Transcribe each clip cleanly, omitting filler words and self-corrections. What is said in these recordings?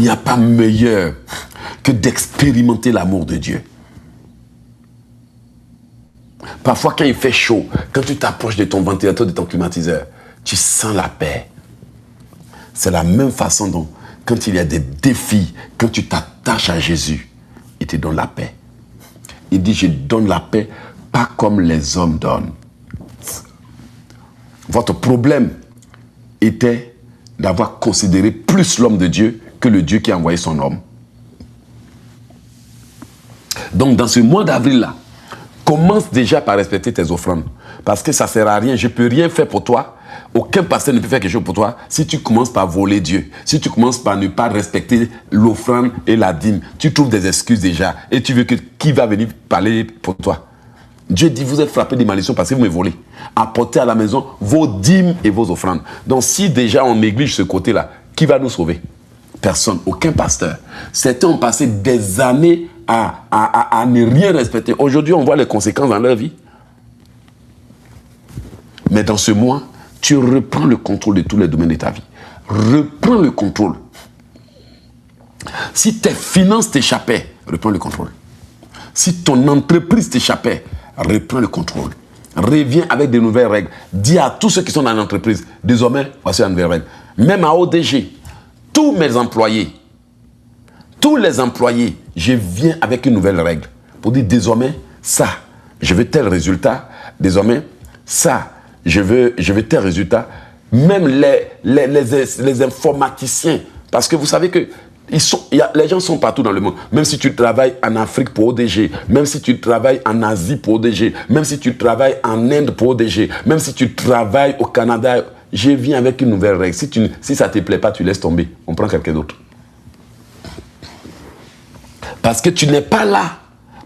n'y a pas meilleur que d'expérimenter l'amour de Dieu. Parfois, quand il fait chaud, quand tu t'approches de ton ventilateur, de ton climatiseur, tu sens la paix. C'est la même façon dont, quand il y a des défis, quand tu t'attaches à Jésus, il te donne la paix. Il dit, je donne la paix, pas comme les hommes donnent. Votre problème était d'avoir considéré plus l'homme de Dieu que le Dieu qui a envoyé son homme. Donc, dans ce mois d'avril-là, commence déjà par respecter tes offrandes. Parce que ça ne sert à rien. Je ne peux rien faire pour toi. Aucun pasteur ne peut faire quelque chose pour toi si tu commences par voler Dieu. Si tu commences par ne pas respecter l'offrande et la dîme. Tu trouves des excuses déjà. Et tu veux que qui va venir parler pour toi? Dieu dit, vous êtes frappés des malédictions parce que vous me volez. Apportez à la maison vos dîmes et vos offrandes. Donc si déjà on néglige ce côté-là, qui va nous sauver? Personne, aucun pasteur. Certains ont passé des années à ne rien respecter. Aujourd'hui, on voit les conséquences dans leur vie. Mais dans ce mois, tu reprends le contrôle de tous les domaines de ta vie. Reprends le contrôle. Si tes finances t'échappaient, reprends le contrôle. Si ton entreprise t'échappait, reprends le contrôle. Reviens avec de nouvelles règles. Dis à tous ceux qui sont dans l'entreprise, désormais, voici une nouvelle règle. Même à ODG, tous mes employés, tous les employés, je viens avec une nouvelle règle. Pour dire, désormais, ça, je veux tel résultat. Désormais, ça, je veux tel résultat. Même les informaticiens, parce que vous savez que les gens sont partout dans le monde. Même si tu travailles en Afrique pour ODG, même si tu travailles en Asie pour ODG, même si tu travailles en Inde pour ODG, même si tu travailles au Canada, je viens avec une nouvelle règle. Si ça ne te plaît pas, tu laisses tomber. On prend quelqu'un d'autre. Parce que tu n'es pas là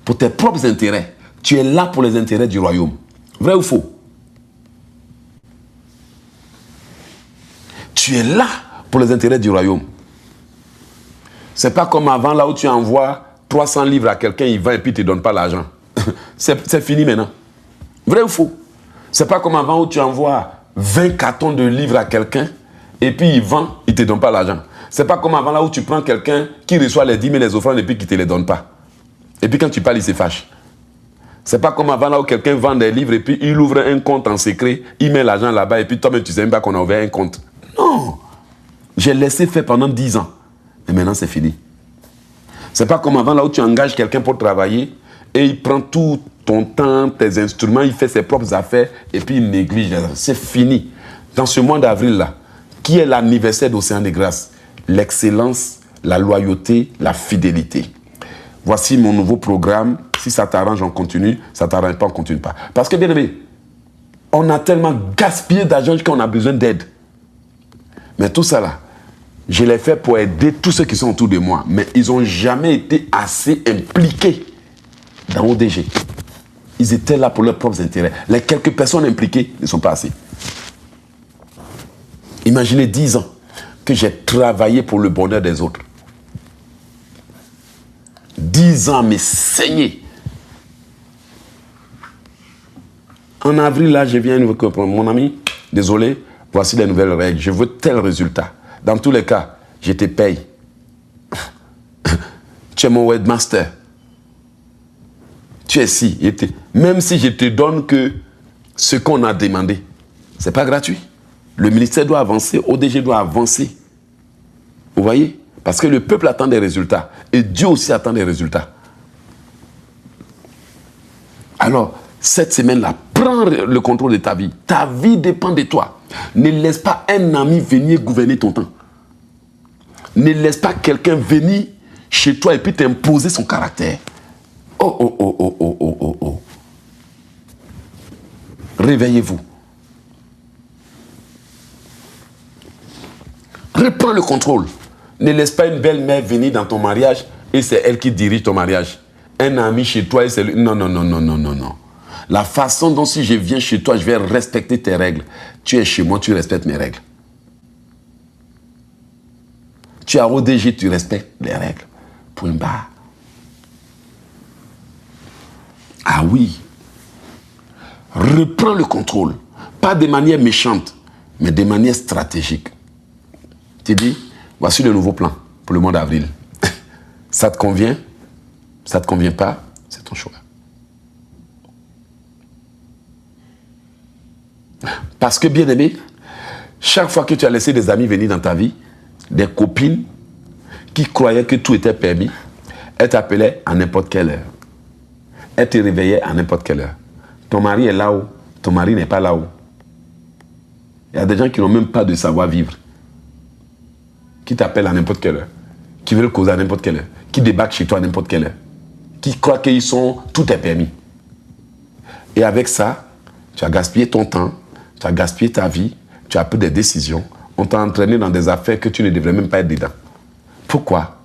pour tes propres intérêts. Tu es là pour les intérêts du royaume. Vrai ou faux? Tu es là pour les intérêts du royaume. C'est pas comme avant, là où tu envoies 300 livres à quelqu'un, il va et puis il ne te donne pas l'argent. C'est fini maintenant. Vrai ou faux? C'est pas comme avant où tu envoies 20 cartons de livres à quelqu'un et puis il vend, il ne te donne pas l'argent. C'est pas comme avant là où tu prends quelqu'un qui reçoit les dîmes et les offrandes et puis qui ne te les donne pas. Et puis quand tu parles, il se fâche. C'est pas comme avant là où quelqu'un vend des livres et puis il ouvre un compte en secret, il met l'argent là-bas et puis toi-même tu ne sais même pas qu'on a ouvert un compte. Non. J'ai laissé faire pendant 10 ans. Et maintenant c'est fini. C'est pas comme avant là où tu engages quelqu'un pour travailler et il prend tout ton temps, tes instruments, il fait ses propres affaires et puis il néglige. C'est fini. Dans ce mois d'avril là, qui est l'anniversaire d'Océan de Grâce? L'excellence, la loyauté, la fidélité. Voici mon nouveau programme. Si ça t'arrange, on continue. Ça ne t'arrange pas, on ne continue pas. Parce que, bien aimé, on a tellement gaspillé d'argent qu'on a besoin d'aide. Mais tout ça là, je l'ai fait pour aider tous ceux qui sont autour de moi. Mais ils n'ont jamais été assez impliqués dans ODG. Ils étaient là pour leurs propres intérêts. Les quelques personnes impliquées ne sont pas assez. Imaginez 10 ans que j'ai travaillé pour le bonheur des autres. 10 ans, mais saigné. En avril, là, je viens nous comprendre. Mon ami, désolé, voici les nouvelles règles. Je veux tel résultat. Dans tous les cas, je te paye. Tu es mon webmaster. Tu es ici. Même si je te donne que ce qu'on a demandé, ce n'est pas gratuit. Le ministère doit avancer, ODG doit avancer. Vous voyez? Parce que le peuple attend des résultats. Et Dieu aussi attend des résultats. Alors, cette semaine-là, prends le contrôle de ta vie. Ta vie dépend de toi. Ne laisse pas un ami venir gouverner ton temps. Ne laisse pas quelqu'un venir chez toi et puis t'imposer son caractère. Oh. Réveillez-vous. Reprends le contrôle. Ne laisse pas une belle-mère venir dans ton mariage et c'est elle qui dirige ton mariage. Un ami chez toi et c'est lui. Non. La façon dont si je viens chez toi, je vais respecter tes règles. Tu es chez moi, tu respectes mes règles. Tu es à ODG, tu respectes les règles. Point barre. Ah oui. Reprends le contrôle. Pas de manière méchante, mais de manière stratégique. Tu dis, voici le nouveau plan. pour le mois d'avril. Ça te convient? Ça ne te convient pas? C'est ton choix. Parce que, bien aimé, chaque fois que tu as laissé des amis venir dans ta vie, des copines qui croyaient que tout était permis, elles t'appelaient à n'importe quelle heure. Elles te réveillaient à n'importe quelle heure. Ton mari est là-haut, ton mari n'est pas là-haut. Il y a des gens qui n'ont même pas de savoir-vivre, qui t'appellent à n'importe quelle heure, qui veulent causer à n'importe quelle heure, qui débarquent chez toi à n'importe quelle heure, qui croient qu'ils sont, tout est permis. Et avec ça, tu as gaspillé ton temps, tu as gaspillé ta vie, tu as pris des décisions, on t'a entraîné dans des affaires que tu ne devrais même pas être dedans. Pourquoi?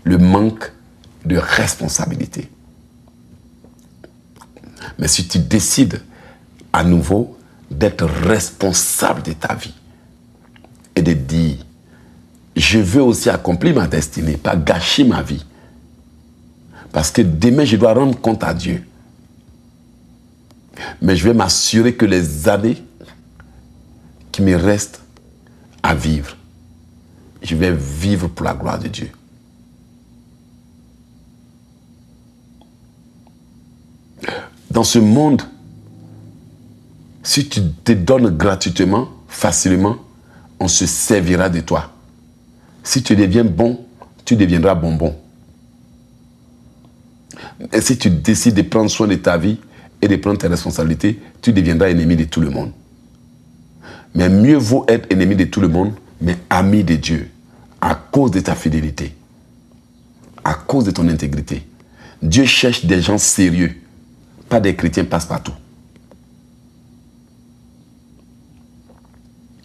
Le manque de responsabilité. Mais si tu décides à nouveau d'être responsable de ta vie et de dire, je veux aussi accomplir ma destinée, pas gâcher ma vie. Parce que demain, je dois rendre compte à Dieu. Mais je vais m'assurer que les années qui me restent à vivre, je vais vivre pour la gloire de Dieu. Dans ce monde, si tu te donnes gratuitement, facilement, on se servira de toi. Si tu deviens bon, tu deviendras bonbon. Et si tu décides de prendre soin de ta vie et de prendre tes responsabilités, tu deviendras ennemi de tout le monde. Mais mieux vaut être ennemi de tout le monde, mais ami de Dieu, à cause de ta fidélité, à cause de ton intégrité. Dieu cherche des gens sérieux, pas des chrétiens passe-partout.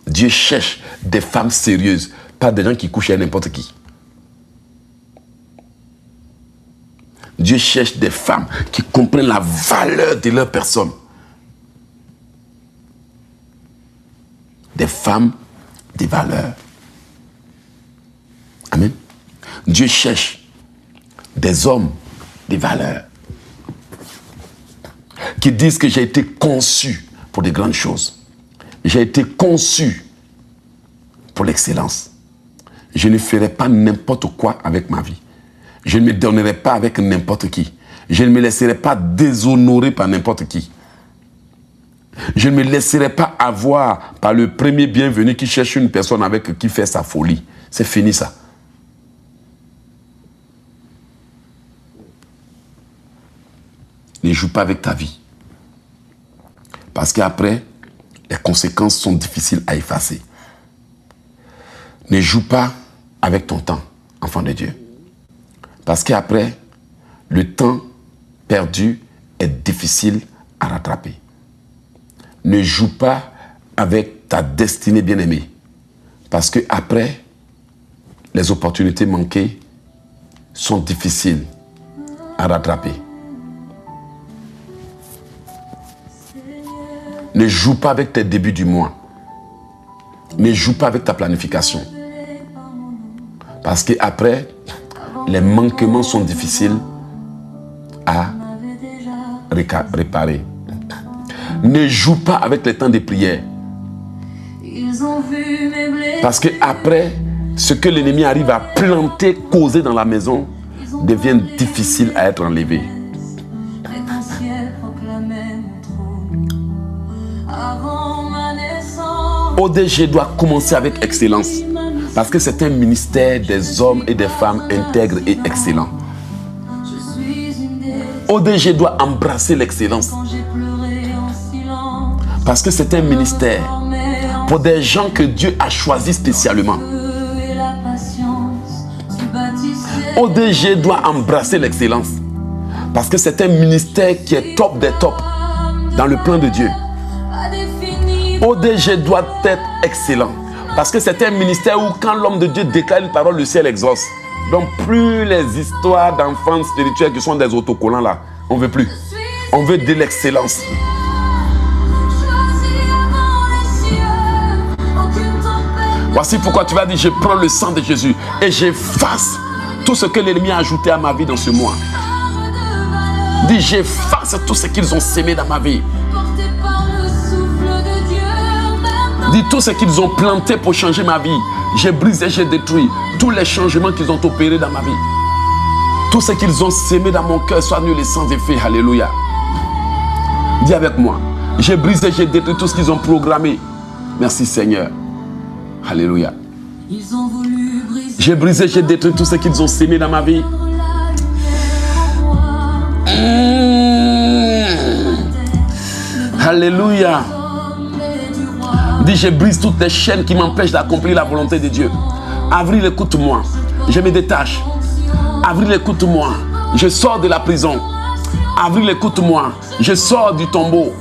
Dieu cherche des femmes sérieuses, pas des gens qui couchent avec n'importe qui. Dieu cherche des femmes qui comprennent la valeur de leur personne. Des femmes de valeur. Amen. Dieu cherche des hommes de valeur qui disent que j'ai été conçu pour de grandes choses. J'ai été conçu pour l'excellence. Je ne ferai pas n'importe quoi avec ma vie. Je ne me donnerai pas avec n'importe qui. Je ne me laisserai pas déshonorer par n'importe qui. Je ne me laisserai pas avoir par le premier bienvenu qui cherche une personne avec qui fait sa folie. C'est fini ça. Ne joue pas avec ta vie. Parce qu'après, les conséquences sont difficiles à effacer. Ne joue pas avec ton temps, enfant de Dieu. Parce qu'après, le temps perdu est difficile à rattraper. Ne joue pas avec ta destinée bien-aimée. Parce qu'après, les opportunités manquées sont difficiles à rattraper. Ne joue pas avec tes débuts du mois. Ne joue pas avec ta planification. Parce qu'après, les manquements sont difficiles à réparer. Ne joue pas avec les temps de prière. Parce qu'après, ce que l'ennemi arrive à planter, causer dans la maison, devient difficile à être enlevé. ODG doit commencer avec excellence. Parce que c'est un ministère des hommes et des femmes intègres et excellents. ODG doit embrasser l'excellence. Parce que c'est un ministère pour des gens que Dieu a choisis spécialement. ODG doit embrasser l'excellence. Parce que c'est un ministère qui est top des tops dans le plan de Dieu. ODG doit être excellent. Parce que c'est un ministère où quand l'homme de Dieu déclare une parole, le ciel exauce. Donc plus les histoires d'enfants spirituels qui sont des autocollants là, on ne veut plus. On veut de l'excellence. Voici pourquoi tu vas dire, je prends le sang de Jésus et j'efface tout ce que l'ennemi a ajouté à ma vie dans ce mois. Dis, j'efface tout ce qu'ils ont sémé dans ma vie. Dis tout ce qu'ils ont planté pour changer ma vie. J'ai brisé, j'ai détruit. tous les changements qu'ils ont opérés dans ma vie, tout ce qu'ils ont sémé dans mon cœur soit nul et sans effet. Alléluia. Dis avec moi, j'ai brisé, j'ai détruit tout ce qu'ils ont programmé. Merci Seigneur. Alléluia. J'ai brisé, j'ai détruit tout ce qu'ils ont sémé dans ma vie. Alléluia. Dis, je brise toutes les chaînes qui m'empêchent d'accomplir la volonté de Dieu. Avril, écoute-moi. Je me détache. Avril, écoute-moi. Je sors de la prison. Avril, écoute-moi. Je sors du tombeau.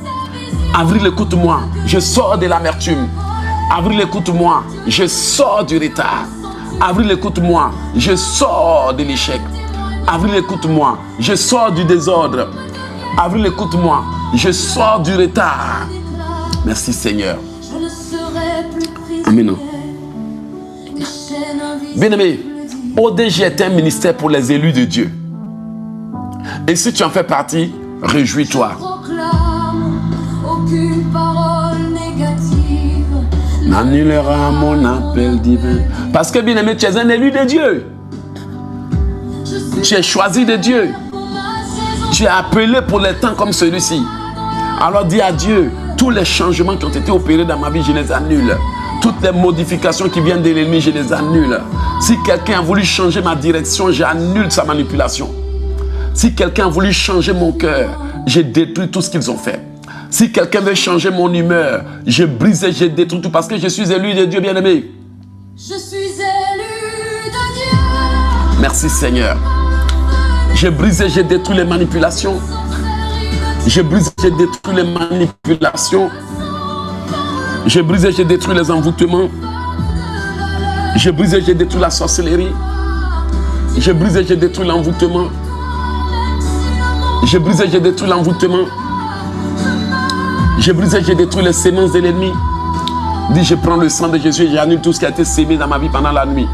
Avril, écoute-moi. Je sors de l'amertume. Avril, écoute-moi. Je sors du retard. Avril, écoute-moi. Je sors de l'échec. Avril, écoute-moi. Je sors du désordre. Avril, écoute-moi. Je sors du retard. Merci Seigneur. Amen. Bien-aimé, ODG est un ministère pour les élus de Dieu. Et si tu en fais partie, réjouis-toi. N'annulera mon appel divin. Parce que bien-aimé, tu es un élu de Dieu. Tu es choisi de Dieu. Tu es appelé pour les temps comme celui-ci. Alors dis à Dieu, tous les changements qui ont été opérés dans ma vie, je les annule. Toutes les modifications qui viennent de l'ennemi, je les annule. Si quelqu'un a voulu changer ma direction, j'annule sa manipulation. Si quelqu'un a voulu changer mon cœur, je détruis tout ce qu'ils ont fait. Si quelqu'un veut changer mon humeur, je brise et je détruis tout parce que je suis élu de Dieu, bien-aimé. Je suis élu de Dieu. Merci Seigneur. Je brise et je détruis les manipulations. Je brise et je détruis les manipulations. Je brise et je détruis les envoûtements. Je brise et je détruis la sorcellerie. Je brise et je détruis l'envoûtement. Je brise et je détruis l'envoûtement. Je brise et je détruis les semences de l'ennemi. Dis, je prends le sang de Jésus et j'annule tout ce qui a été sémé dans ma vie pendant la nuit.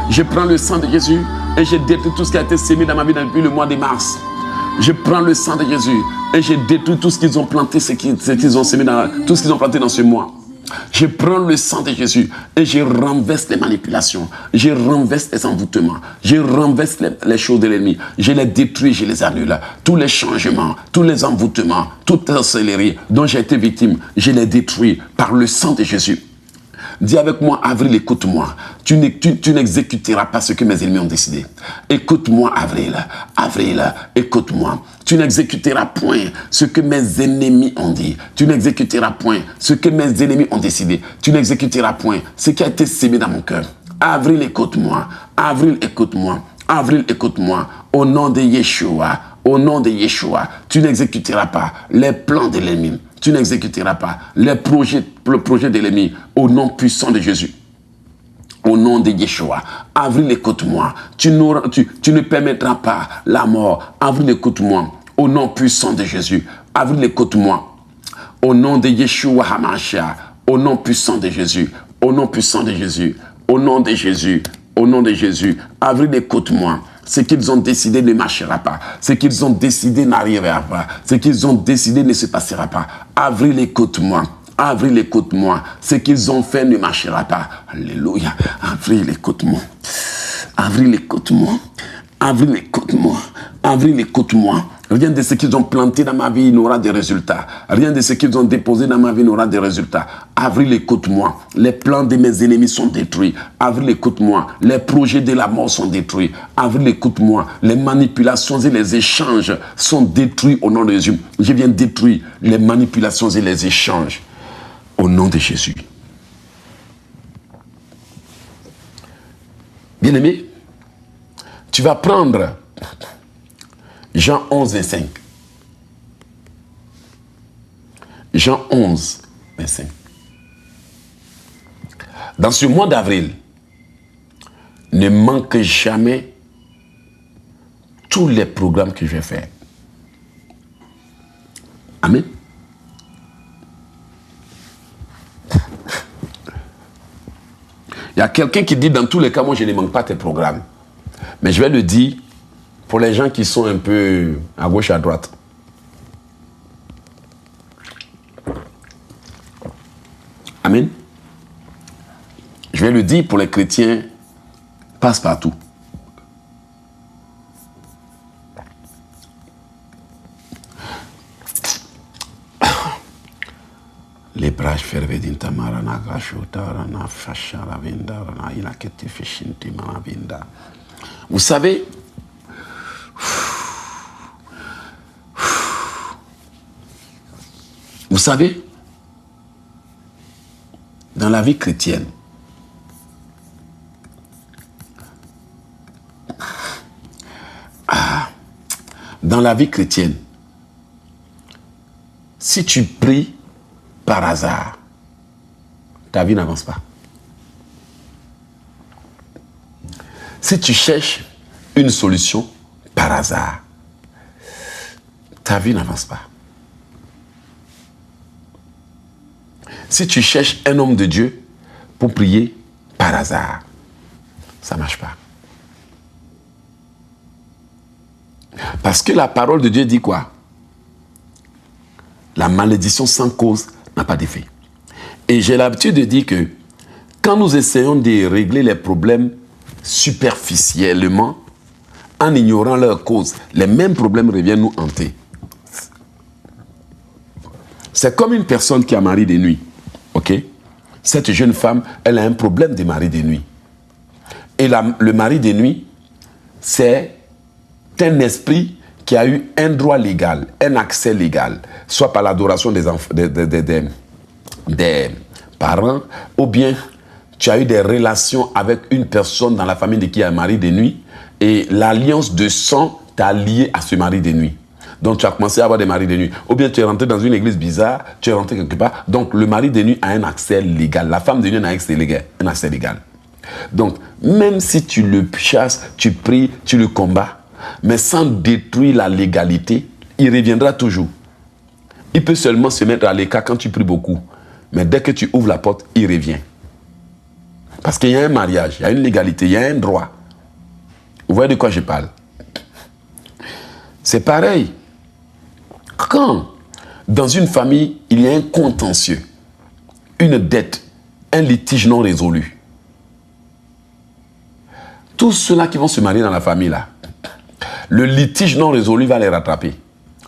Je prends le sang de Jésus et je détruis tout ce qui a été sémé dans ma vie depuis le mois de mars. Je prends le sang de Jésus et je détruis tout ce qu'ils ont planté, ce qu'ils ont sémé tout ce qu'ils ont planté dans ce mois. Je prends le sang de Jésus et je renverse les manipulations, je renverse les envoûtements, je renverse les choses de l'ennemi, je les détruis, je les annule. Tous les changements, tous les envoûtements, toute la sorcellerie dont j'ai été victime, je les détruis par le sang de Jésus. Dis avec moi, Avril, écoute-moi. Tu n'exécuteras pas ce que mes ennemis ont décidé. Écoute-moi, Avril. Avril, écoute-moi. Tu n'exécuteras point ce que mes ennemis ont dit. Tu n'exécuteras point ce que mes ennemis ont décidé. Tu n'exécuteras point ce qui a été sémé dans mon cœur. Avril, écoute-moi. Avril, écoute-moi. Avril, écoute-moi. Au nom de Yeshua. Au nom de Yeshua. Tu n'exécuteras pas les plans de l'ennemi. Tu n'exécuteras pas le projet de l'ennemi au nom puissant de Jésus. Au nom de Yeshua. Avril, écoute-moi. Tu ne permettras pas la mort. Avril, écoute-moi. Au nom puissant de Jésus. Avril, écoute-moi. Au nom de Yeshua HaMashiach. Au nom puissant de Jésus. Au nom puissant de Jésus. Au nom de Jésus. Au nom de Jésus. Avril, écoute-moi. Ce qu'ils ont décidé ne marchera pas. Ce qu'ils ont décidé n'arrivera pas. Ce qu'ils ont décidé ne se passera pas. Avril, écoute-moi. Avril, écoute-moi. Ce qu'ils ont fait ne marchera pas. Alléluia. Avril, écoute-moi. Avril, écoute-moi. Avril, écoute-moi. Avril, écoute-moi. Rien de ce qu'ils ont planté dans ma vie n'aura de résultats. Rien de ce qu'ils ont déposé dans ma vie n'aura de résultats. Avril, écoute-moi. Les plans de mes ennemis sont détruits. Avril, écoute-moi. Les projets de la mort sont détruits. Avril, écoute-moi. Les manipulations et les échanges sont détruits au nom de Jésus. Je viens détruire les manipulations et les échanges au nom de Jésus. Bien-aimé, tu vas prendre Jean 11, 25. Jean 11, 25. Dans ce mois d'avril, ne manque jamais tous les programmes que je vais faire. Amen. Il y a quelqu'un qui dit, dans tous les cas, moi je ne manque pas tes programmes. Mais je vais le dire pour les gens qui sont un peu à gauche, à droite. Amen. Je vais le dire pour les chrétiens passe partout. Les braches fervedin tamarana gashotarana fashara vendarana inakete fishinti manavinda. Vous savez, dans la vie chrétienne, si tu pries par hasard, ta vie n'avance pas. Si tu cherches une solution par hasard, ta vie n'avance pas. Si tu cherches un homme de Dieu pour prier par hasard, ça ne marche pas. Parce que la parole de Dieu dit quoi? La malédiction sans cause n'a pas d'effet. Et j'ai l'habitude de dire que quand nous essayons de régler les problèmes superficiellement, en ignorant leur cause, les mêmes problèmes reviennent nous hanter. C'est comme une personne qui a mari de nuit. Ok? Cette jeune femme, elle a un problème de mari de nuit. Et le mari de nuit, c'est un esprit qui a eu un droit légal, un accès légal, soit par l'adoration des parents, ou bien tu as eu des relations avec une personne dans la famille de qui a un mari de nuit, et l'alliance de sang t'a lié à ce mari de nuit. Donc tu as commencé à avoir des maris de nuit. Ou bien tu es rentré dans une église bizarre, tu es rentré quelque part. Donc le mari de nuit a un accès légal. La femme de nuit a un accès légal. Donc même si tu le chasses, tu pries, tu le combats, mais sans détruire la légalité, il reviendra toujours. Il peut seulement se mettre à l'écart quand tu pries beaucoup. Mais dès que tu ouvres la porte, il revient. Parce qu'il y a un mariage, il y a une légalité, il y a un droit. Vous voyez de quoi je parle? C'est pareil. Quand, dans une famille, il y a un contentieux, une dette, un litige non résolu, tous ceux-là qui vont se marier dans la famille, là, le litige non résolu va les rattraper.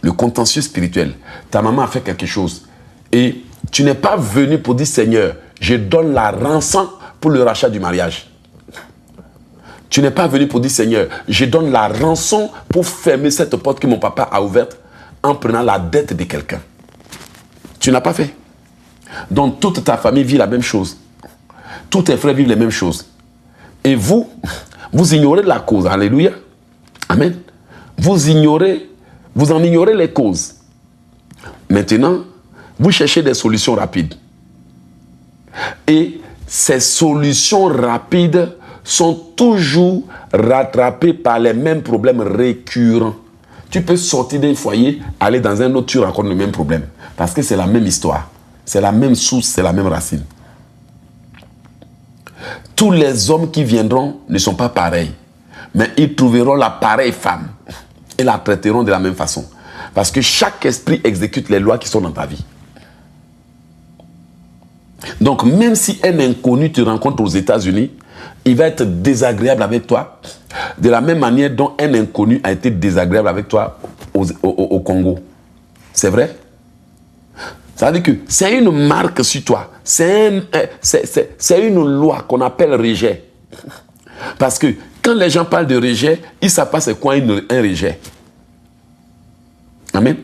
Le contentieux spirituel. Ta maman a fait quelque chose. Et tu n'es pas venu pour dire, Seigneur, je donne la rançon pour le rachat du mariage. Tu n'es pas venu pour dire, Seigneur, je donne la rançon pour fermer cette porte que mon papa a ouverte en prenant la dette de quelqu'un. Tu n'as pas fait. Donc toute ta famille vit la même chose. Tous tes frères vivent les mêmes choses. Et vous ignorez la cause. Alléluia. Amen. Vous en ignorez les causes. Maintenant, vous cherchez des solutions rapides. Et ces solutions rapides sont toujours rattrapées par les mêmes problèmes récurrents. Tu peux sortir d'un foyer, aller dans un autre, tu rencontres le même problème. Parce que c'est la même histoire. C'est la même source, c'est la même racine. Tous les hommes qui viendront ne sont pas pareils. Mais ils trouveront la pareille femme. Et la traiteront de la même façon. Parce que chaque esprit exécute les lois qui sont dans ta vie. Donc même si un inconnu te rencontre aux États-Unis, il va être désagréable avec toi de la même manière dont un inconnu a été désagréable avec toi au Congo. C'est vrai? Ça veut dire que c'est une marque sur toi. C'est une loi qu'on appelle rejet. Parce que quand les gens parlent de rejet, ils ne savent pas c'est quoi un rejet. Amen.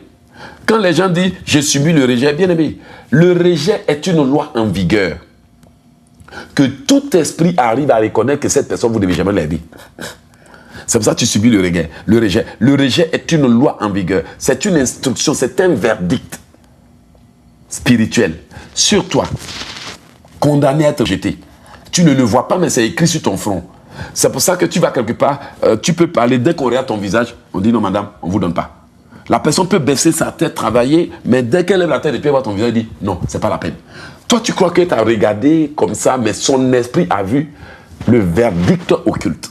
Quand les gens disent « j'ai subi le rejet », bien aimé, le rejet est une loi en vigueur. Que tout esprit arrive à reconnaître que cette personne, vous ne devez jamais l'aider. C'est pour ça que tu subis le rejet. Le rejet est une loi en vigueur. C'est une instruction, c'est un verdict spirituel sur toi, condamné à être jeté. Tu ne le vois pas, mais c'est écrit sur ton front. C'est pour ça que tu vas quelque part, tu peux parler, dès qu'on regarde ton visage, on dit non madame, on ne vous donne pas. La personne peut baisser sa tête, travailler, mais dès qu'elle lève la tête et puis voir ton visage, elle dit non, c'est pas la peine. Toi, tu crois que tu as regardé comme ça, mais son esprit a vu le verdict occulte.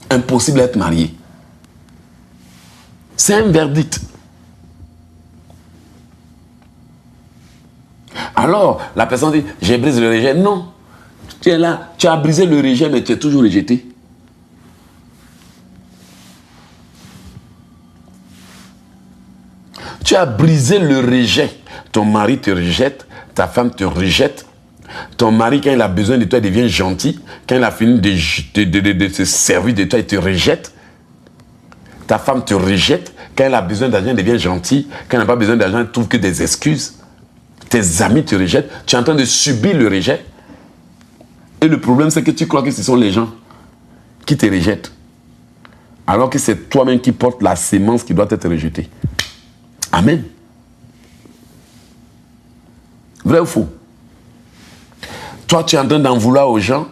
Impossible d'être marié. C'est un verdict. Alors, la personne dit, j'ai brisé le rejet. Non. Tu es là, tu as brisé le rejet, mais tu es toujours rejeté. Tu as brisé le rejet. Ton mari te rejette, ta femme te rejette. Ton mari, quand il a besoin de toi, il devient gentil. Quand il a fini de se servir de toi, il te rejette. Ta femme te rejette. Quand elle a besoin d'argent, elle devient gentille. Quand elle n'a pas besoin d'argent, elle trouve que des excuses. Tes amis te rejettent. Tu es en train de subir le rejet. Et le problème, c'est que tu crois que ce sont les gens qui te rejettent. Alors que c'est toi-même qui portes la sémence qui doit être rejetée. Amen. Vrai ou faux? Toi, tu es en train d'en vouloir aux gens.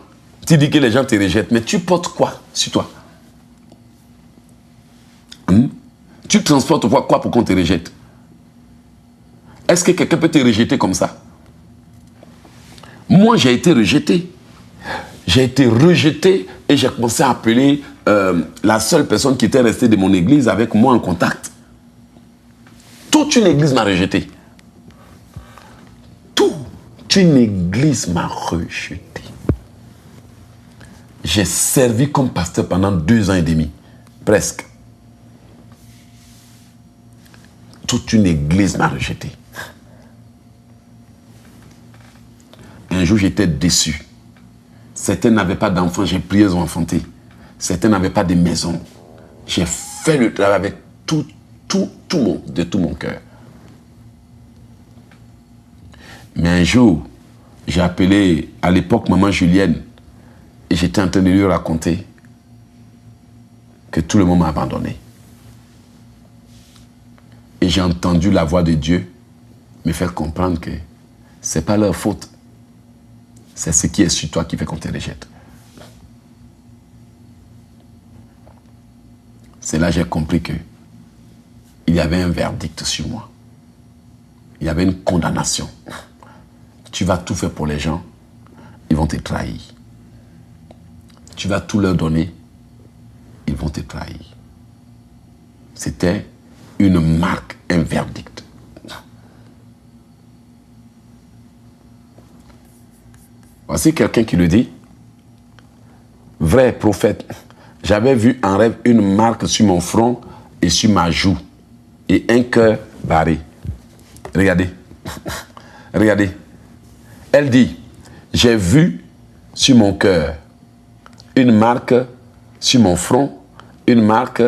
Tu dis que les gens te rejettent. Mais tu portes quoi sur toi? Tu transportes quoi pour qu'on te rejette? Est-ce que quelqu'un peut te rejeter comme ça? Moi, j'ai été rejeté. J'ai été rejeté et j'ai commencé à appeler la seule personne qui était restée de mon église avec moi en contact. Toute une église m'a rejeté. Toute une église m'a rejeté. J'ai servi comme pasteur pendant 2 ans et demi. Presque. Toute une église m'a rejeté. Un jour, j'étais déçu. Certains n'avaient pas d'enfants, j'ai prié, ils ont enfanté. Certains n'avaient pas de maison. J'ai fait le travail avec de tout mon cœur. Mais un jour, j'ai appelé à l'époque maman Julienne et j'étais en train de lui raconter que tout le monde m'a abandonné. Et j'ai entendu la voix de Dieu me faire comprendre que ce n'est pas leur faute. C'est ce qui est sur toi qui fait qu'on te rejette. C'est là que j'ai compris que il y avait un verdict sur moi. Il y avait une condamnation. Tu vas tout faire pour les gens, ils vont te trahir. Tu vas tout leur donner, ils vont te trahir. C'était une marque, un verdict. Voici quelqu'un qui le dit. Vrai prophète, j'avais vu en rêve une marque sur mon front et sur ma joue et un cœur barré. Regardez. Regardez. Elle dit, j'ai vu sur mon cœur une marque sur mon front, une marque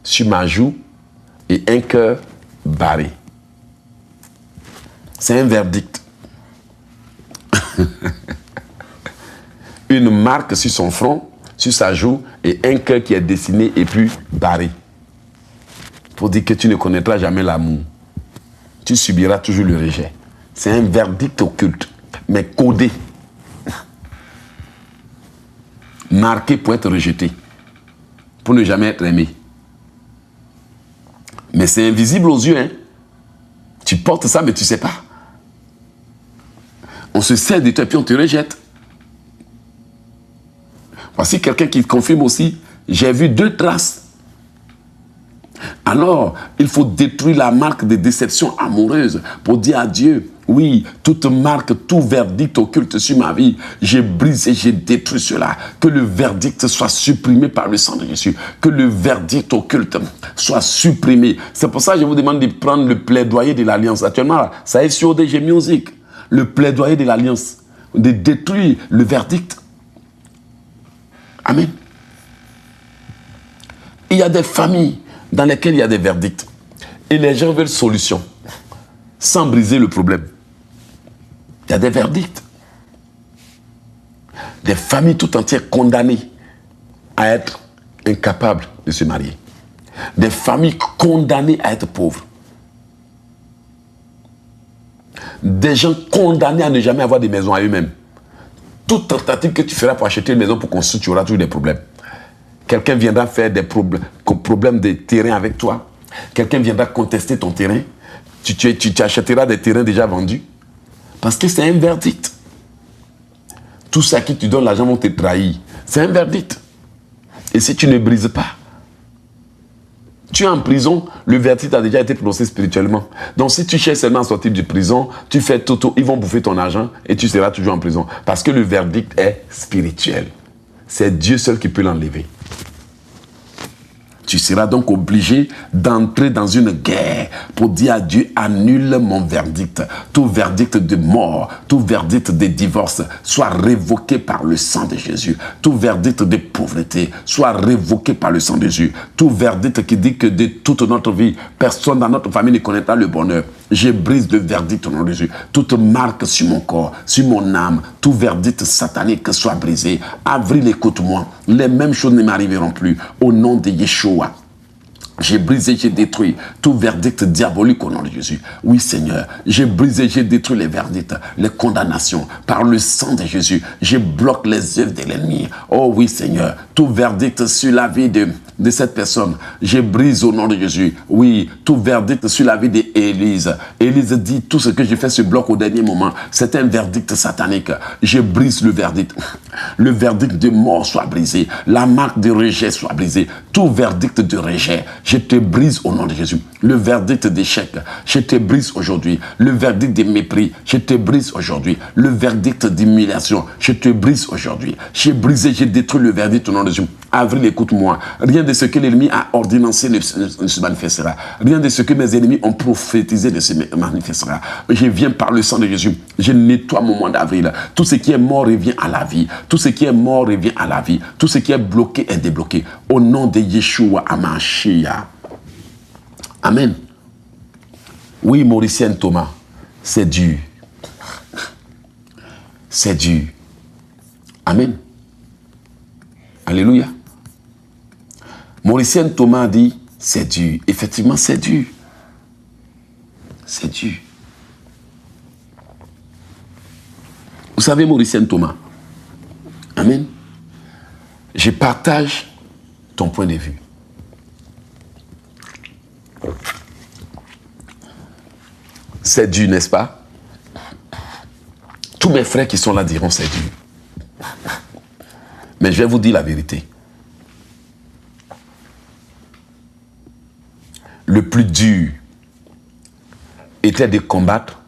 sur ma joue et un cœur barré. C'est un verdict. Une marque sur son front, sur sa joue et un cœur qui est dessiné et puis barré. Pour dire que tu ne connaîtras jamais l'amour. Tu subiras toujours le rejet. C'est un verdict occulte, mais codé. Marqué pour être rejeté. Pour ne jamais être aimé. Mais c'est invisible aux yeux. Hein? Tu portes ça, mais tu ne sais pas. On se sert de toi et puis on te rejette. Voici quelqu'un qui confirme aussi. J'ai vu 2 traces. Alors, il faut détruire la marque de déception amoureuse pour dire à Dieu, oui, toute marque, tout verdict occulte sur ma vie, j'ai brisé, j'ai détruit cela. Que le verdict soit supprimé par le sang de Jésus. Que le verdict occulte soit supprimé. C'est pour ça que je vous demande de prendre le plaidoyer de l'Alliance. Actuellement, ça est sur DG Music. Le plaidoyer de l'Alliance. De détruire le verdict. Amen. Il y a des familles dans lesquelles il y a des verdicts. Et les gens veulent solution. Sans briser le problème. Il y a des verdicts. Des familles tout entières condamnées à être incapables de se marier. Des familles condamnées à être pauvres. Des gens condamnés à ne jamais avoir de maison à eux-mêmes. Toute tentative que tu feras pour acheter une maison pour construire, tu auras toujours des problèmes. Quelqu'un viendra faire des problèmes de terrain avec toi. Quelqu'un viendra contester ton terrain. Tu achèteras des terrains déjà vendus. Parce que c'est un verdict. Tout ça qui te donne l'argent vont te trahir. C'est un verdict. Et si tu ne brises pas, Tu es en prison, le verdict a déjà été prononcé spirituellement. Donc si tu cherches seulement à sortir de prison, tu fais tout, ils vont bouffer ton argent et tu seras toujours en prison. Parce que le verdict est spirituel. C'est Dieu seul qui peut l'enlever. Tu seras donc obligé d'entrer dans une guerre pour dire à Dieu, annule mon verdict. Tout verdict de mort, tout verdict de divorce soit révoqué par le sang de Jésus. Tout verdict de pauvreté soit révoqué par le sang de Jésus. Tout verdict qui dit que de toute notre vie, personne dans notre famille ne connaîtra le bonheur. Je brise le verdict au nom de Jésus. Toute marque sur mon corps, sur mon âme, tout verdict satanique soit brisé. Avril, écoute-moi. Les mêmes choses ne m'arriveront plus. Au nom de Yeshua. J'ai brisé, j'ai détruit tout verdict diabolique au nom de Jésus. Oui, Seigneur, j'ai brisé, j'ai détruit les verdicts, les condamnations. Par le sang de Jésus, je bloque les œuvres de l'ennemi. Oh oui, Seigneur, tout verdict sur la vie de cette personne, je brise au nom de Jésus. Oui, tout verdict sur la vie d'Élise. Élise dit, tout ce que j'ai fait se bloque au dernier moment. C'est un verdict satanique. Je brise le verdict. Le verdict de mort soit brisé. La marque de rejet soit brisée. Tout verdict de rejet, je te brise au nom de Jésus. Le verdict d'échec, je te brise aujourd'hui. Le verdict de mépris, je te brise aujourd'hui. Le verdict d'humiliation, je te brise aujourd'hui. J'ai brisé, j'ai détruit le verdict au nom de Jésus. Avril, écoute-moi. Rien de ce que l'ennemi a ordonnancé ne se manifestera. Rien de ce que mes ennemis ont prophétisé ne se manifestera. Je viens par le sang de Jésus. Je nettoie mon mois d'avril. Tout ce qui est mort revient à la vie. Tout ce qui est mort revient à la vie. Tout ce qui est bloqué est débloqué. Au nom de Yeshua Hamashiach. Amen. Oui, Mauricien Thomas, c'est dur. C'est dur. Amen. Alléluia. Mauricien Thomas dit, c'est dur. Effectivement, c'est dur. C'est dur. Vous savez, Mauricien Thomas, amen, je partage ton point de vue. C'est dur, n'est-ce pas? Tous mes frères qui sont là diront c'est dur. Mais je vais vous dire la vérité. Le plus dur était de combattre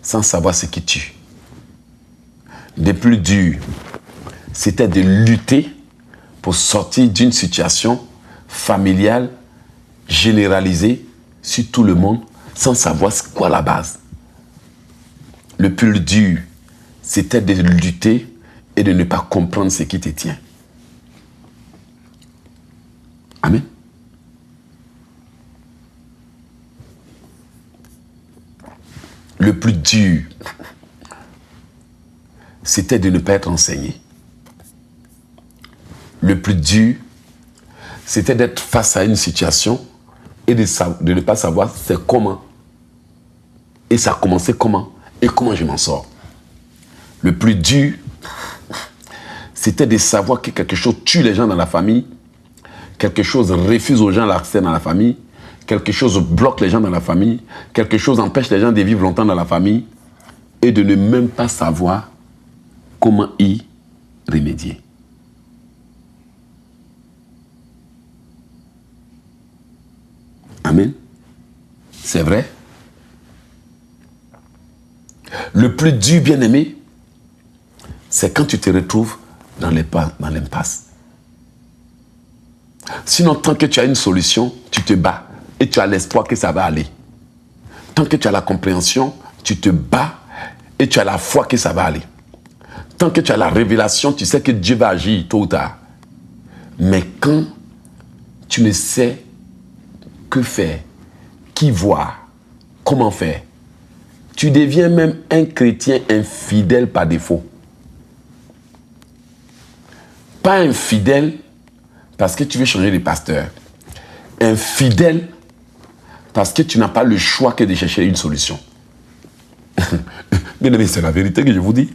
sans savoir ce qui tue. Le plus dur, c'était de lutter pour sortir d'une situation familiale généralisée sur tout le monde sans savoir quoi la base. Le plus dur, c'était de lutter et de ne pas comprendre ce qui te tient. Amen. Le plus dur, c'était de ne pas être enseigné. Le plus dur, c'était d'être face à une situation et de ne pas savoir c'est comment. Et ça a commencé comment et comment je m'en sors. Le plus dur, c'était de savoir que quelque chose tue les gens dans la famille, quelque chose refuse aux gens l'accès dans la famille, quelque chose bloque les gens dans la famille, quelque chose empêche les gens de vivre longtemps dans la famille, et de ne même pas savoir comment y remédier. Amen. C'est vrai. Le plus dur, bien-aimé, c'est quand tu te retrouves dans l'impasse. Sinon, tant que tu as une solution, tu te bats et tu as l'espoir que ça va aller. Tant que tu as la compréhension, tu te bats et tu as la foi que ça va aller. Tant que tu as la révélation, tu sais que Dieu va agir tôt ou tard. Mais quand tu ne sais que faire, qui voir, comment faire, tu deviens même un chrétien infidèle par défaut. Pas infidèle parce que tu veux changer de pasteur. Infidèle parce que tu n'as pas le choix que de chercher une solution. Bien aimé, c'est la vérité que je vous dis.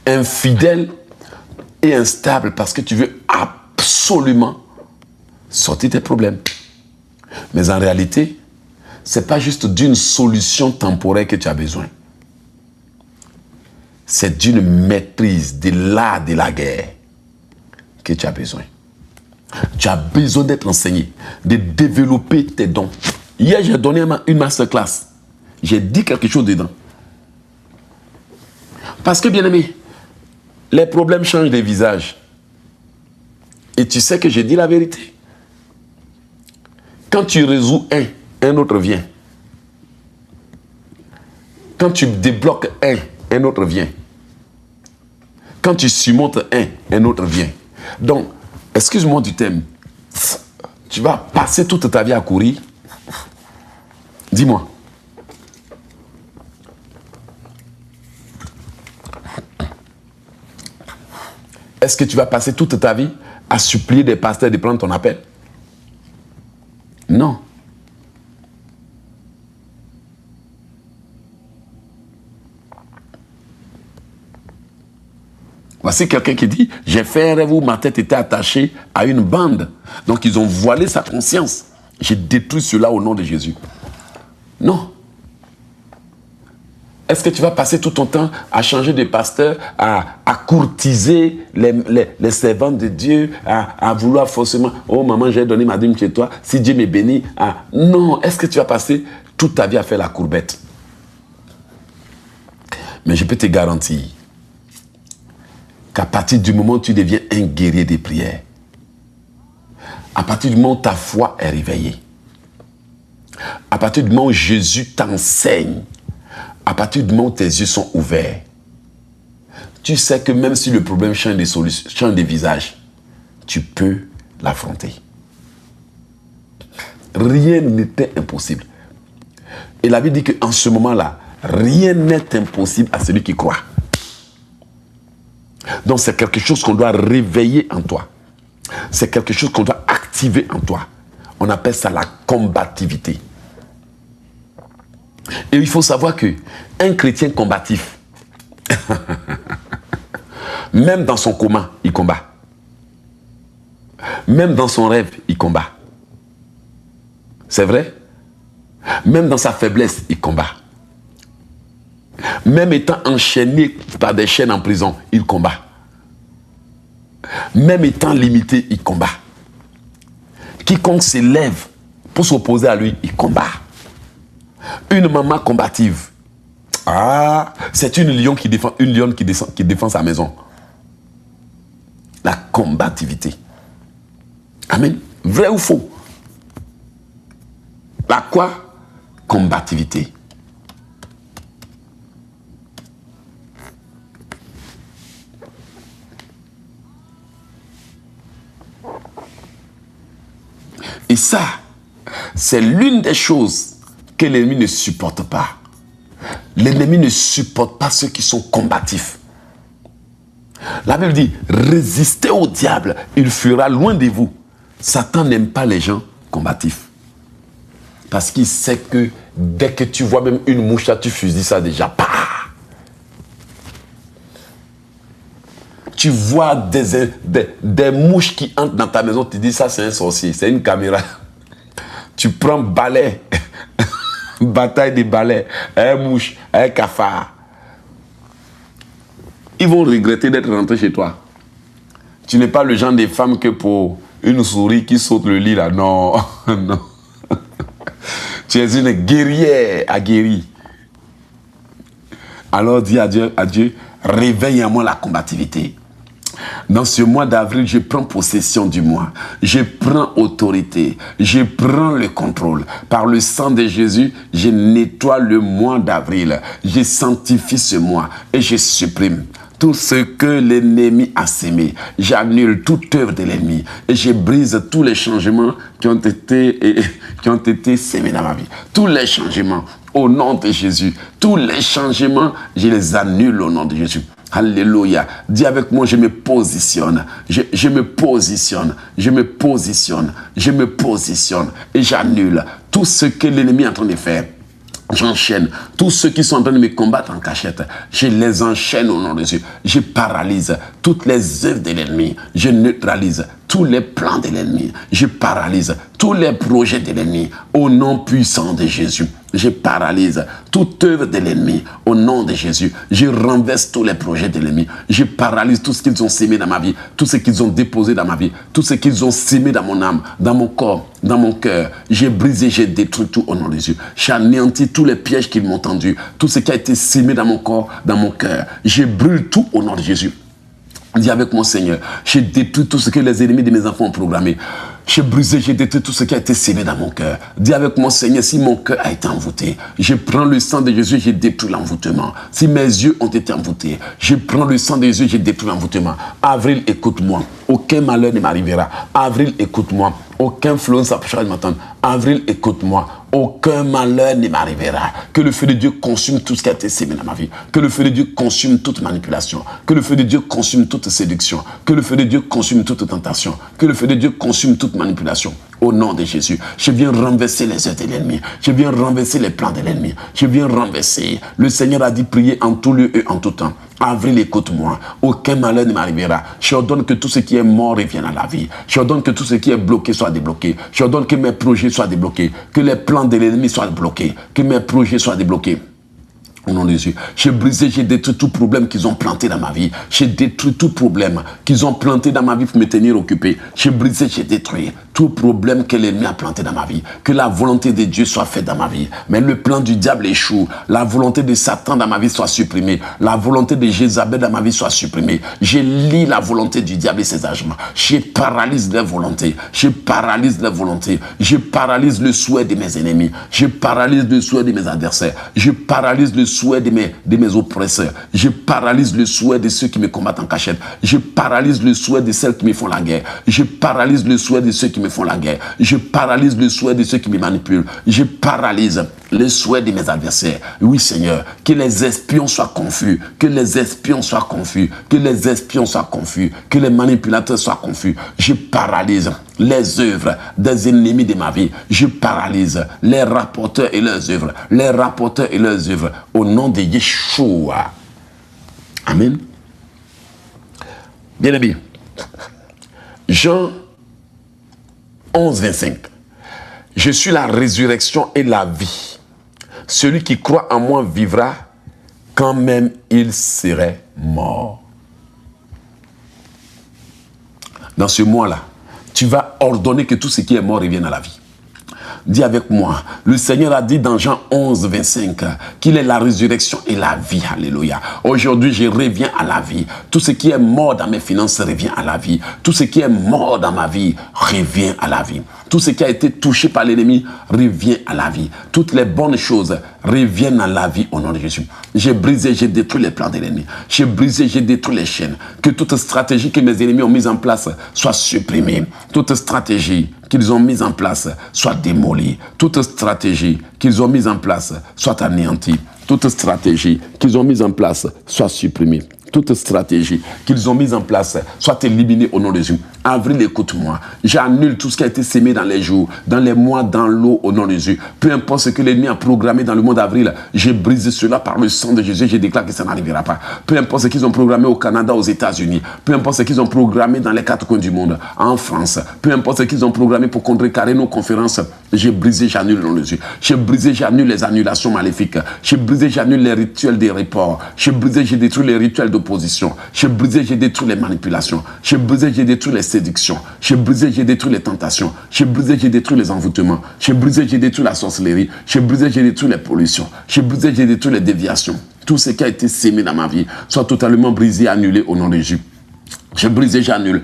Infidèle et instable parce que tu veux absolument sortir tes problèmes. Mais en réalité, ce n'est pas juste d'une solution temporaire que tu as besoin. C'est d'une maîtrise de l'art de la guerre. que tu as besoin. Tu as besoin d'être enseigné, de développer tes dons. Hier, j'ai donné une masterclass. J'ai dit quelque chose dedans. Parce que, bien aimé, les problèmes changent de visage. Et tu sais que j'ai dit la vérité. Quand tu résous un autre vient. Quand tu débloques un autre vient. Quand tu surmontes un autre vient. Donc, excuse-moi du thème. Tu vas passer toute ta vie à courir. Dis-moi. Est-ce que tu vas passer toute ta vie à supplier des pasteurs de prendre ton appel? Non. Voici quelqu'un qui dit, j'ai fait un rêve où ma tête était attachée à une bande. Donc ils ont voilé sa conscience. J'ai détruit cela au nom de Jésus. Non. Est-ce que tu vas passer tout ton temps à changer de pasteur, à courtiser les servantes de Dieu, à vouloir forcément, oh maman, j'ai donné ma dîme chez toi, si Dieu me bénit. Non, est-ce que tu vas passer toute ta vie à faire la courbette? Mais je peux te garantir qu'à partir du moment où tu deviens un guerrier des prières, à partir du moment où ta foi est réveillée, à partir du moment où Jésus t'enseigne, à partir du moment où tes yeux sont ouverts, tu sais que même si le problème change de visage, tu peux l'affronter. Rien n'était impossible. Et la Bible dit qu'en ce moment-là, rien n'est impossible à celui qui croit. Donc c'est quelque chose qu'on doit réveiller en toi. C'est quelque chose qu'on doit activer en toi. On appelle ça la combativité. Et il faut savoir qu'un chrétien combatif, même dans son coma, il combat. Même dans son rêve, il combat. C'est vrai? Même dans sa faiblesse, il combat. Même étant enchaîné par des chaînes en prison, il combat. Même étant limité, il combat. Quiconque s'élève pour s'opposer à lui, il combat. Une maman combative, c'est une lionne qui défend sa maison. La combativité. Amen. Vrai ou faux? La quoi? Combativité. Et ça, c'est l'une des choses que l'ennemi ne supporte pas. L'ennemi ne supporte pas ceux qui sont combatifs. La Bible dit, résistez au diable, il fuira loin de vous. Satan n'aime pas les gens combatifs. Parce qu'il sait que dès que tu vois même une mouche, là, tu fusilles ça déjà. Bah! Tu vois des mouches qui entrent dans ta maison, tu dis ça c'est un sorcier, c'est une caméra. Tu prends balai, bataille des balais, un mouche, un cafard. Ils vont regretter d'être rentrés chez toi. Tu n'es pas le genre de femme que pour une souris qui saute le lit là, non, non. Tu es une guerrière aguerrie. Alors dis à Dieu, réveille en moi la combativité. Dans ce mois d'avril, je prends possession du mois. Je prends autorité. Je prends le contrôle. Par le sang de Jésus, je nettoie le mois d'avril. Je sanctifie ce mois et je supprime tout ce que l'ennemi a sémé. J'annule toute œuvre de l'ennemi et je brise tous les changements qui ont été sémés dans ma vie. Tous les changements au nom de Jésus. Tous les changements, je les annule au nom de Jésus. Alléluia. Dis avec moi, je me positionne. Je me positionne. Je me positionne. Je me positionne. Et j'annule tout ce que l'ennemi est en train de faire. J'enchaîne. Tous ceux qui sont en train de me combattre en cachette, je les enchaîne au nom de Jésus. Je paralyse toutes les œuvres de l'ennemi. Je neutralise tous les plans de l'ennemi. Je paralyse tous les projets de l'ennemi au nom puissant de Jésus. Je paralyse toute œuvre de l'ennemi au nom de Jésus. Je renverse tous les projets de l'ennemi. Je paralyse tout ce qu'ils ont sémé dans ma vie, tout ce qu'ils ont déposé dans ma vie, tout ce qu'ils ont sémé dans mon âme, dans mon corps, dans mon cœur. J'ai brisé, j'ai détruit tout au nom de Jésus. J'ai anéanti tous les pièges qu'ils m'ont tendus, tout ce qui a été sémé dans mon corps, dans mon cœur. Je brûle tout au nom de Jésus. Dis avec mon Seigneur, j'ai détruit tout ce que les ennemis de mes enfants ont programmé. J'ai brisé, j'ai détruit tout ce qui a été sémé dans mon cœur. Dis avec mon Seigneur, si mon cœur a été envoûté, je prends le sang de Jésus, j'ai détruit l'envoûtement. Si mes yeux ont été envoûtés, je prends le sang de Jésus, j'ai détruit l'envoûtement. Avril, écoute-moi. Aucun malheur ne m'arrivera. Avril, écoute-moi. Aucun flot ne s'approchera de m'entendre. Avril, écoute-moi. Aucun malheur ne m'arrivera. Que le feu de Dieu consume tout ce qui a été sémé dans ma vie. Que le feu de Dieu consume toute manipulation. Que le feu de Dieu consume toute séduction. Que le feu de Dieu consume toute tentation. Que le feu de Dieu consume toute manipulation. Au nom de Jésus, je viens renverser les œuvres de l'ennemi. Je viens renverser les plans de l'ennemi. Je viens renverser. Le Seigneur a dit prier en tout lieu et en tout temps. Avril, écoute-moi. Aucun malheur ne m'arrivera. Je ordonne que tout ce qui est mort revienne à la vie. Je ordonne que tout ce qui est bloqué soit débloqué. Je ordonne que mes projets soient débloqués. Que les plans de l'ennemi soient bloqués. Que mes projets soient débloqués. Au nom de Jésus, j'ai brisé, j'ai détruit tout problème qu'ils ont planté dans ma vie. J'ai détruit tout problème qu'ils ont planté dans ma vie pour me tenir occupé. J'ai brisé, j'ai détruit tout problème que l'ennemi a planté dans ma vie. Que la volonté de Dieu soit faite dans ma vie. Mais le plan du diable échoue. La volonté de Satan dans ma vie soit supprimée. La volonté de Jézabel dans ma vie soit supprimée. Je lis la volonté du diable et ses agements. Je paralyse leur volonté. Je paralyse leur volonté. Je paralyse le souhait de mes ennemis. Je paralyse le souhait de mes adversaires. Je paralyse le souhait de mes oppresseurs. Je paralyse le souhait de ceux qui me combattent en cachette. Je paralyse le souhait de celles qui me font la guerre. Je paralyse le souhait de ceux qui me font la guerre. Je paralyse le souhait de ceux qui me manipulent. Je paralyse le souhait de mes adversaires. Oui, Seigneur, que les espions soient confus. Que les espions soient confus. Que les espions soient confus. Que les manipulateurs soient confus. Je paralyse les œuvres des ennemis de ma vie. Je paralyse les rapporteurs et leurs œuvres. Les rapporteurs et leurs œuvres. Au nom de Yeshua. Amen. Bien aimé. Jean 11, 25. Je suis la résurrection et la vie. Celui qui croit en moi vivra quand même il serait mort. Dans ce mois-là, tu vas ordonner que tout ce qui est mort revienne à la vie. Dis avec moi, le Seigneur a dit dans Jean 11, 25 qu'il est la résurrection et la vie. Alléluia. Aujourd'hui, je reviens à la vie. Tout ce qui est mort dans mes finances revient à la vie. Tout ce qui est mort dans ma vie revient à la vie. Tout ce qui a été touché par l'ennemi revient à la vie. Toutes les bonnes choses reviennent à la vie au nom de Jésus. J'ai brisé, j'ai détruit les plans de l'ennemi. J'ai brisé, j'ai détruit les chaînes. Que toute stratégie que mes ennemis ont mise en place soit supprimée. Toute stratégie qu'ils ont mise en place soit démolie. Toute stratégie qu'ils ont mise en place soit anéantie. Toute stratégie qu'ils ont mise en place soit supprimée. Toute stratégie qu'ils ont mise en place soit éliminée au nom de Jésus. Avril, écoute-moi. J'annule tout ce qui a été sémé dans les jours, dans les mois, dans l'eau au nom de Jésus. Peu importe ce que l'ennemi a programmé dans le mois d'avril, j'ai brisé cela par le sang de Jésus. Je déclare que ça n'arrivera pas. Peu importe ce qu'ils ont programmé au Canada, aux États-Unis. Peu importe ce qu'ils ont programmé dans les quatre coins du monde, en France. Peu importe ce qu'ils ont programmé pour contrecarrer nos conférences. J'ai brisé, j'annule au nom de Jésus. J'ai brisé, j'annule les annulations maléfiques. J'ai brisé, j'annule les rituels des reports. J'ai brisé, j'ai détruit les rituels d'opposition. J'ai brisé, j'ai détruit les manipulations. J'ai brisé, j'ai détruit les séductions. J'ai brisé, j'ai détruit les tentations. J'ai brisé, j'ai détruit les envoûtements. J'ai brisé, j'ai détruit la sorcellerie. J'ai brisé, j'ai détruit les pollutions. J'ai brisé, j'ai détruit les déviations. Tout ce qui a été sémé dans ma vie soit totalement brisé, annulé au nom de Jésus. J'ai brisé, j'annule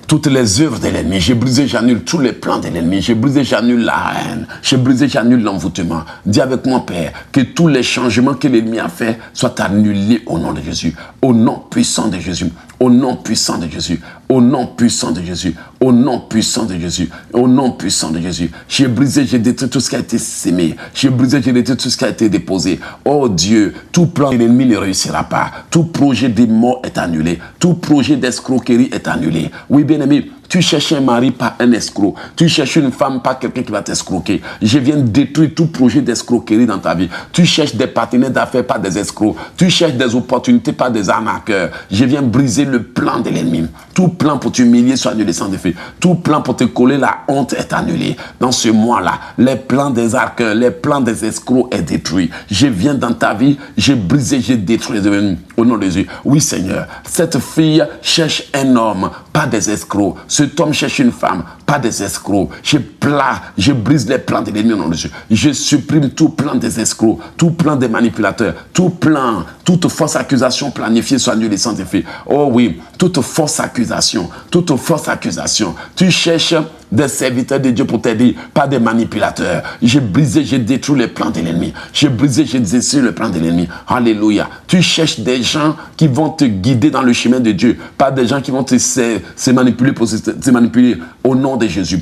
toutes les œuvres de l'ennemi. J'ai brisé, j'annule tous les plans de l'ennemi. J'ai brisé, j'annule la haine. J'ai brisé, j'annule l'envoûtement. Dis avec mon Père que tous les changements que l'ennemi a fait soient annulés au nom de Jésus. Au nom puissant de Jésus. Au nom puissant de Jésus. Au nom puissant de Jésus. Au nom puissant de Jésus. Au nom puissant de Jésus. J'ai brisé, j'ai détruit tout ce qui a été sémé. J'ai brisé, j'ai détruit tout ce qui a été déposé. Oh Dieu, tout plan de l'ennemi ne réussira pas. Tout projet de mort est annulé. Tout projet d'escroquerie est annulé. Oui, bien aimé, Tu cherches un mari, pas un escroc. Tu cherches une femme, pas quelqu'un qui va t'escroquer. Je viens détruire tout projet d'escroquerie dans ta vie. Tu cherches des partenaires d'affaires, pas des escrocs. Tu cherches des opportunités, pas des arnaqueurs. Je viens briser le plan de l'ennemi. Tout plan pour t'humilier soit annulé sans défait. Tout plan pour te coller la honte est annulé. Dans ce mois-là, les plans des arnaqueurs, les plans des escrocs est détruit. Je viens dans ta vie, j'ai brisé, j'ai détruit au nom de Jésus. Oui Seigneur, cette fille cherche un homme, pas des escrocs. Cet homme cherche une femme, pas des escrocs. Je brise les plans de l'ennemi au nom de Jésus. Je supprime tout plan des escrocs, tout plan des manipulateurs, tout plan, toute fausse accusation planifiée soit annulée sans effet. Oh oui, toute fausse accusation, toute fausse accusation. Tu cherches des serviteurs de Dieu pour t'aider, pas des manipulateurs. J'ai brisé, j'ai détruit les plans de l'ennemi. J'ai brisé, j'ai détruit le plan de l'ennemi. Alléluia. Tu cherches des gens qui vont te guider dans le chemin de Dieu, pas des gens qui vont se manipuler pour se manipuler au nom de Jésus.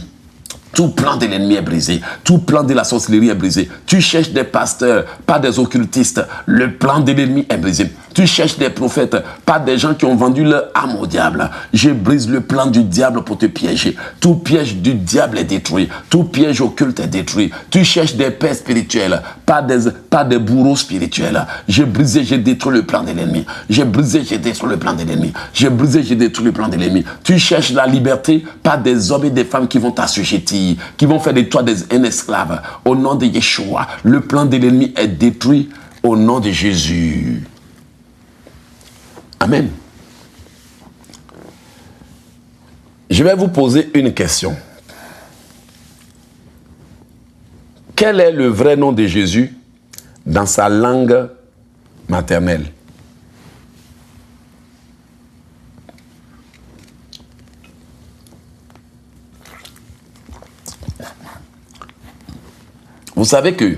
Tout plan de l'ennemi est brisé. Tout plan de la sorcellerie est brisé. Tu cherches des pasteurs, pas des occultistes. Le plan de l'ennemi est brisé. Tu cherches des prophètes, pas des gens qui ont vendu leur âme au diable. Je brise le plan du diable pour te piéger. Tout piège du diable est détruit. Tout piège occulte est détruit. Tu cherches des pères spirituels, pas des bourreaux spirituels. J'ai brisé, j'ai détruit le plan de l'ennemi. J'ai brisé, j'ai détruit le plan de l'ennemi. J'ai brisé, j'ai détruit le plan de l'ennemi. Tu cherches la liberté, pas des hommes et des femmes qui vont t'assujettir, qui vont faire de toi un esclave. Au nom de Yeshua, le plan de l'ennemi est détruit au nom de Jésus. Amen. Je vais vous poser une question. Quel est le vrai nom de Jésus dans sa langue maternelle? Vous savez que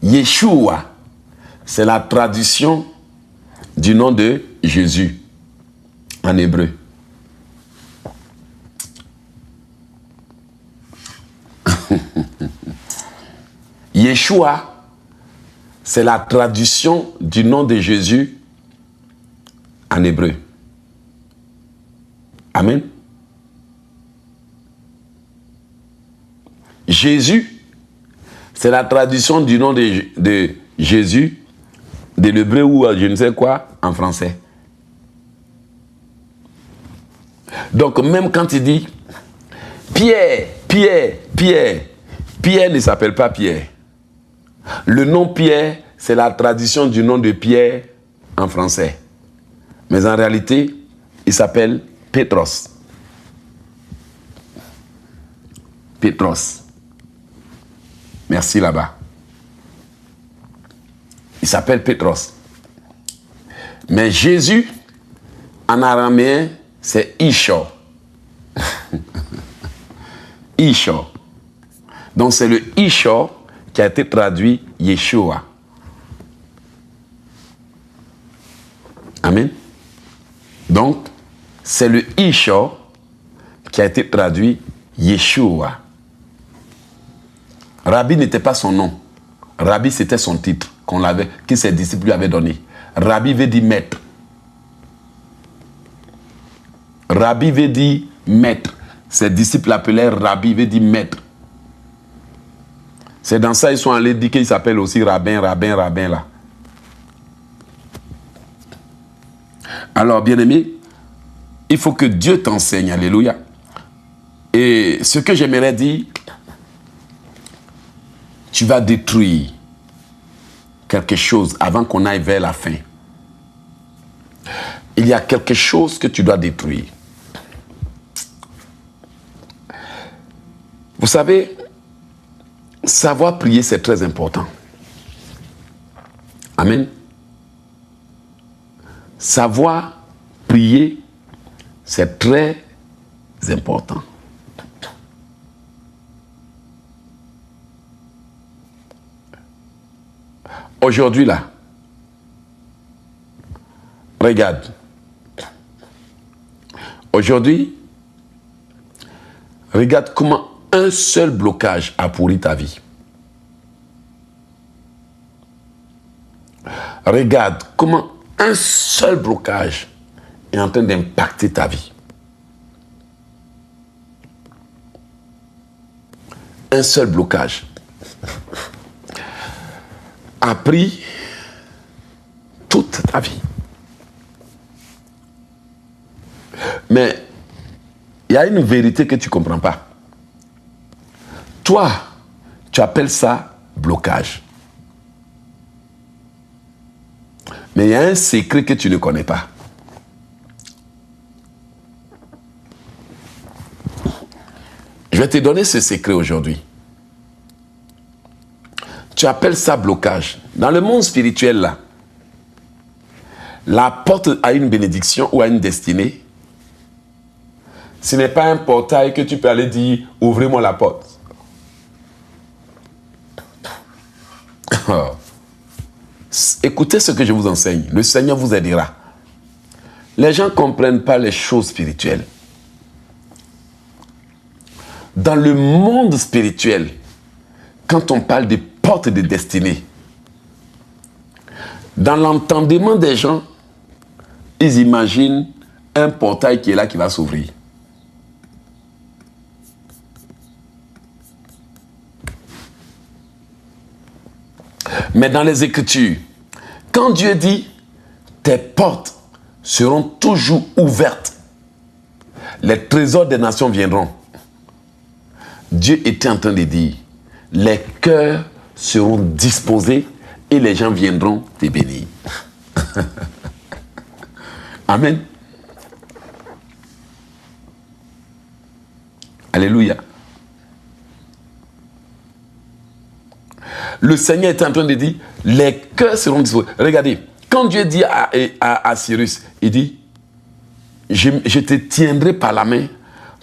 Yeshua, c'est la traduction du nom de Jésus en hébreu. Yeshua, c'est la traduction du nom de Jésus en hébreu. Amen. Jésus, c'est la traduction du nom de Jésus, de l'hébreu ou je ne sais quoi, en français. Donc même quand il dit Pierre, Pierre, Pierre, Pierre ne s'appelle pas Pierre. Le nom Pierre, c'est la traduction du nom de Pierre en français. Mais en réalité, il s'appelle Pétros. Pétros. Merci là-bas. Il s'appelle Pétros. Mais Jésus, en araméen, c'est Isho. Isho. Donc c'est le Isho qui a été traduit Yeshua. Amen. Donc, c'est le Isho qui a été traduit Yeshua. Rabbi n'était pas son nom. Rabbi, c'était son titre que ses disciples lui avaient donné. Rabbi veut dire maître. Rabbi veut dire maître. Ses disciples l'appelaient Rabbi, veut dire maître. C'est dans ça qu'ils sont allés dire qu'il s'appelle aussi rabbin là. Alors, bien-aimé, il faut que Dieu t'enseigne, alléluia. Et ce que j'aimerais dire, tu vas détruire quelque chose avant qu'on aille vers la fin. Il y a quelque chose que tu dois détruire. Vous savez, savoir prier, c'est très important. Amen. Savoir prier, c'est très important. Aujourd'hui, là, regarde. Aujourd'hui, regarde comment un seul blocage a pourri ta vie. Regarde comment un seul blocage est en train d'impacter ta vie. un seul blocage a pris toute ta vie. Mais il y a une vérité que tu ne comprends pas. Toi, tu appelles ça blocage. Mais il y a un secret que tu ne connais pas. Je vais te donner ce secret aujourd'hui. Tu appelles ça blocage. Dans le monde spirituel, là, la porte à une bénédiction ou à une destinée, ce n'est pas un portail que tu peux aller dire « Ouvrez-moi la porte ». Écoutez ce que je vous enseigne. Le Seigneur vous aidera. Les gens ne comprennent pas les choses spirituelles. Dans le monde spirituel, quand on parle des portes de destinée, dans l'entendement des gens, ils imaginent un portail qui est là, qui va s'ouvrir. Mais dans les Écritures, quand Dieu dit « tes portes seront toujours ouvertes, les trésors des nations viendront », Dieu était en train de dire « les cœurs seront disposés et les gens viendront te bénir. » Amen. Alléluia. Le Seigneur est en train de dire, les cœurs seront disposés. Regardez, quand Dieu dit à Cyrus, il dit, je te tiendrai par la main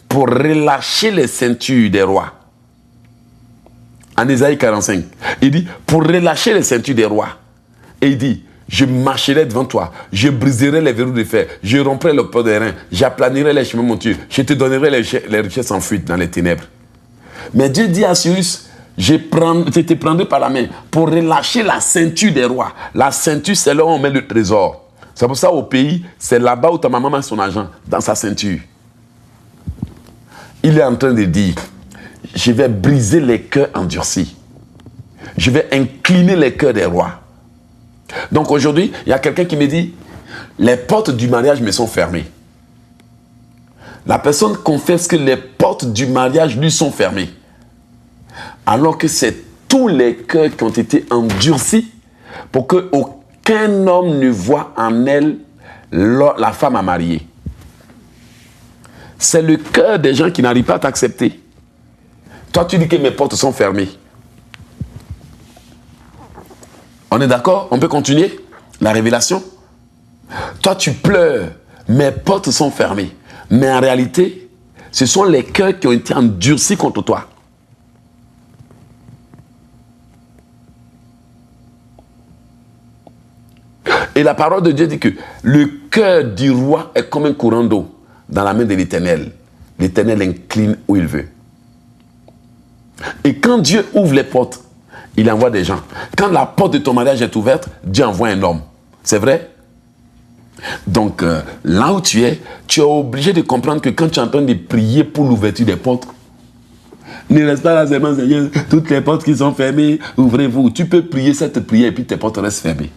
pour relâcher les ceintures des rois. En Ésaïe 45, il dit, pour relâcher les ceintures des rois. Et il dit, je marcherai devant toi, je briserai les verrous de fer, je romprai le port des reins, j'aplanirai les chemins montueux, je te donnerai les richesses en fuite dans les ténèbres. Mais Dieu dit à Cyrus, je te prendrai par la main pour relâcher la ceinture des rois. La ceinture, c'est là où on met le trésor. C'est pour ça au pays, c'est là-bas où ta maman met son argent, dans sa ceinture. Il est en train de dire, je vais briser les cœurs endurcis. Je vais incliner les cœurs des rois. Donc aujourd'hui, il y a quelqu'un qui me dit, les portes du mariage me sont fermées. La personne confesse que les portes du mariage lui sont fermées. Alors que c'est tous les cœurs qui ont été endurcis pour qu'aucun homme ne voie en elle la femme à marier. C'est le cœur des gens qui n'arrivent pas à t'accepter. Toi, tu dis que mes portes sont fermées. On est d'accord? On peut continuer la révélation? Toi, tu pleures, mes portes sont fermées. Mais en réalité, ce sont les cœurs qui ont été endurcis contre toi. Et la parole de Dieu dit que le cœur du roi est comme un courant d'eau dans la main de l'Éternel. L'Éternel incline où il veut. Et quand Dieu ouvre les portes, il envoie des gens. Quand la porte de ton mariage est ouverte, Dieu envoie un homme. C'est vrai? Donc, là où tu es obligé de comprendre que quand tu es en train de prier pour l'ouverture des portes, ne reste pas là seulement, Seigneur, toutes les portes qui sont fermées, ouvrez-vous. Tu peux prier cette prière et puis tes portes restent fermées.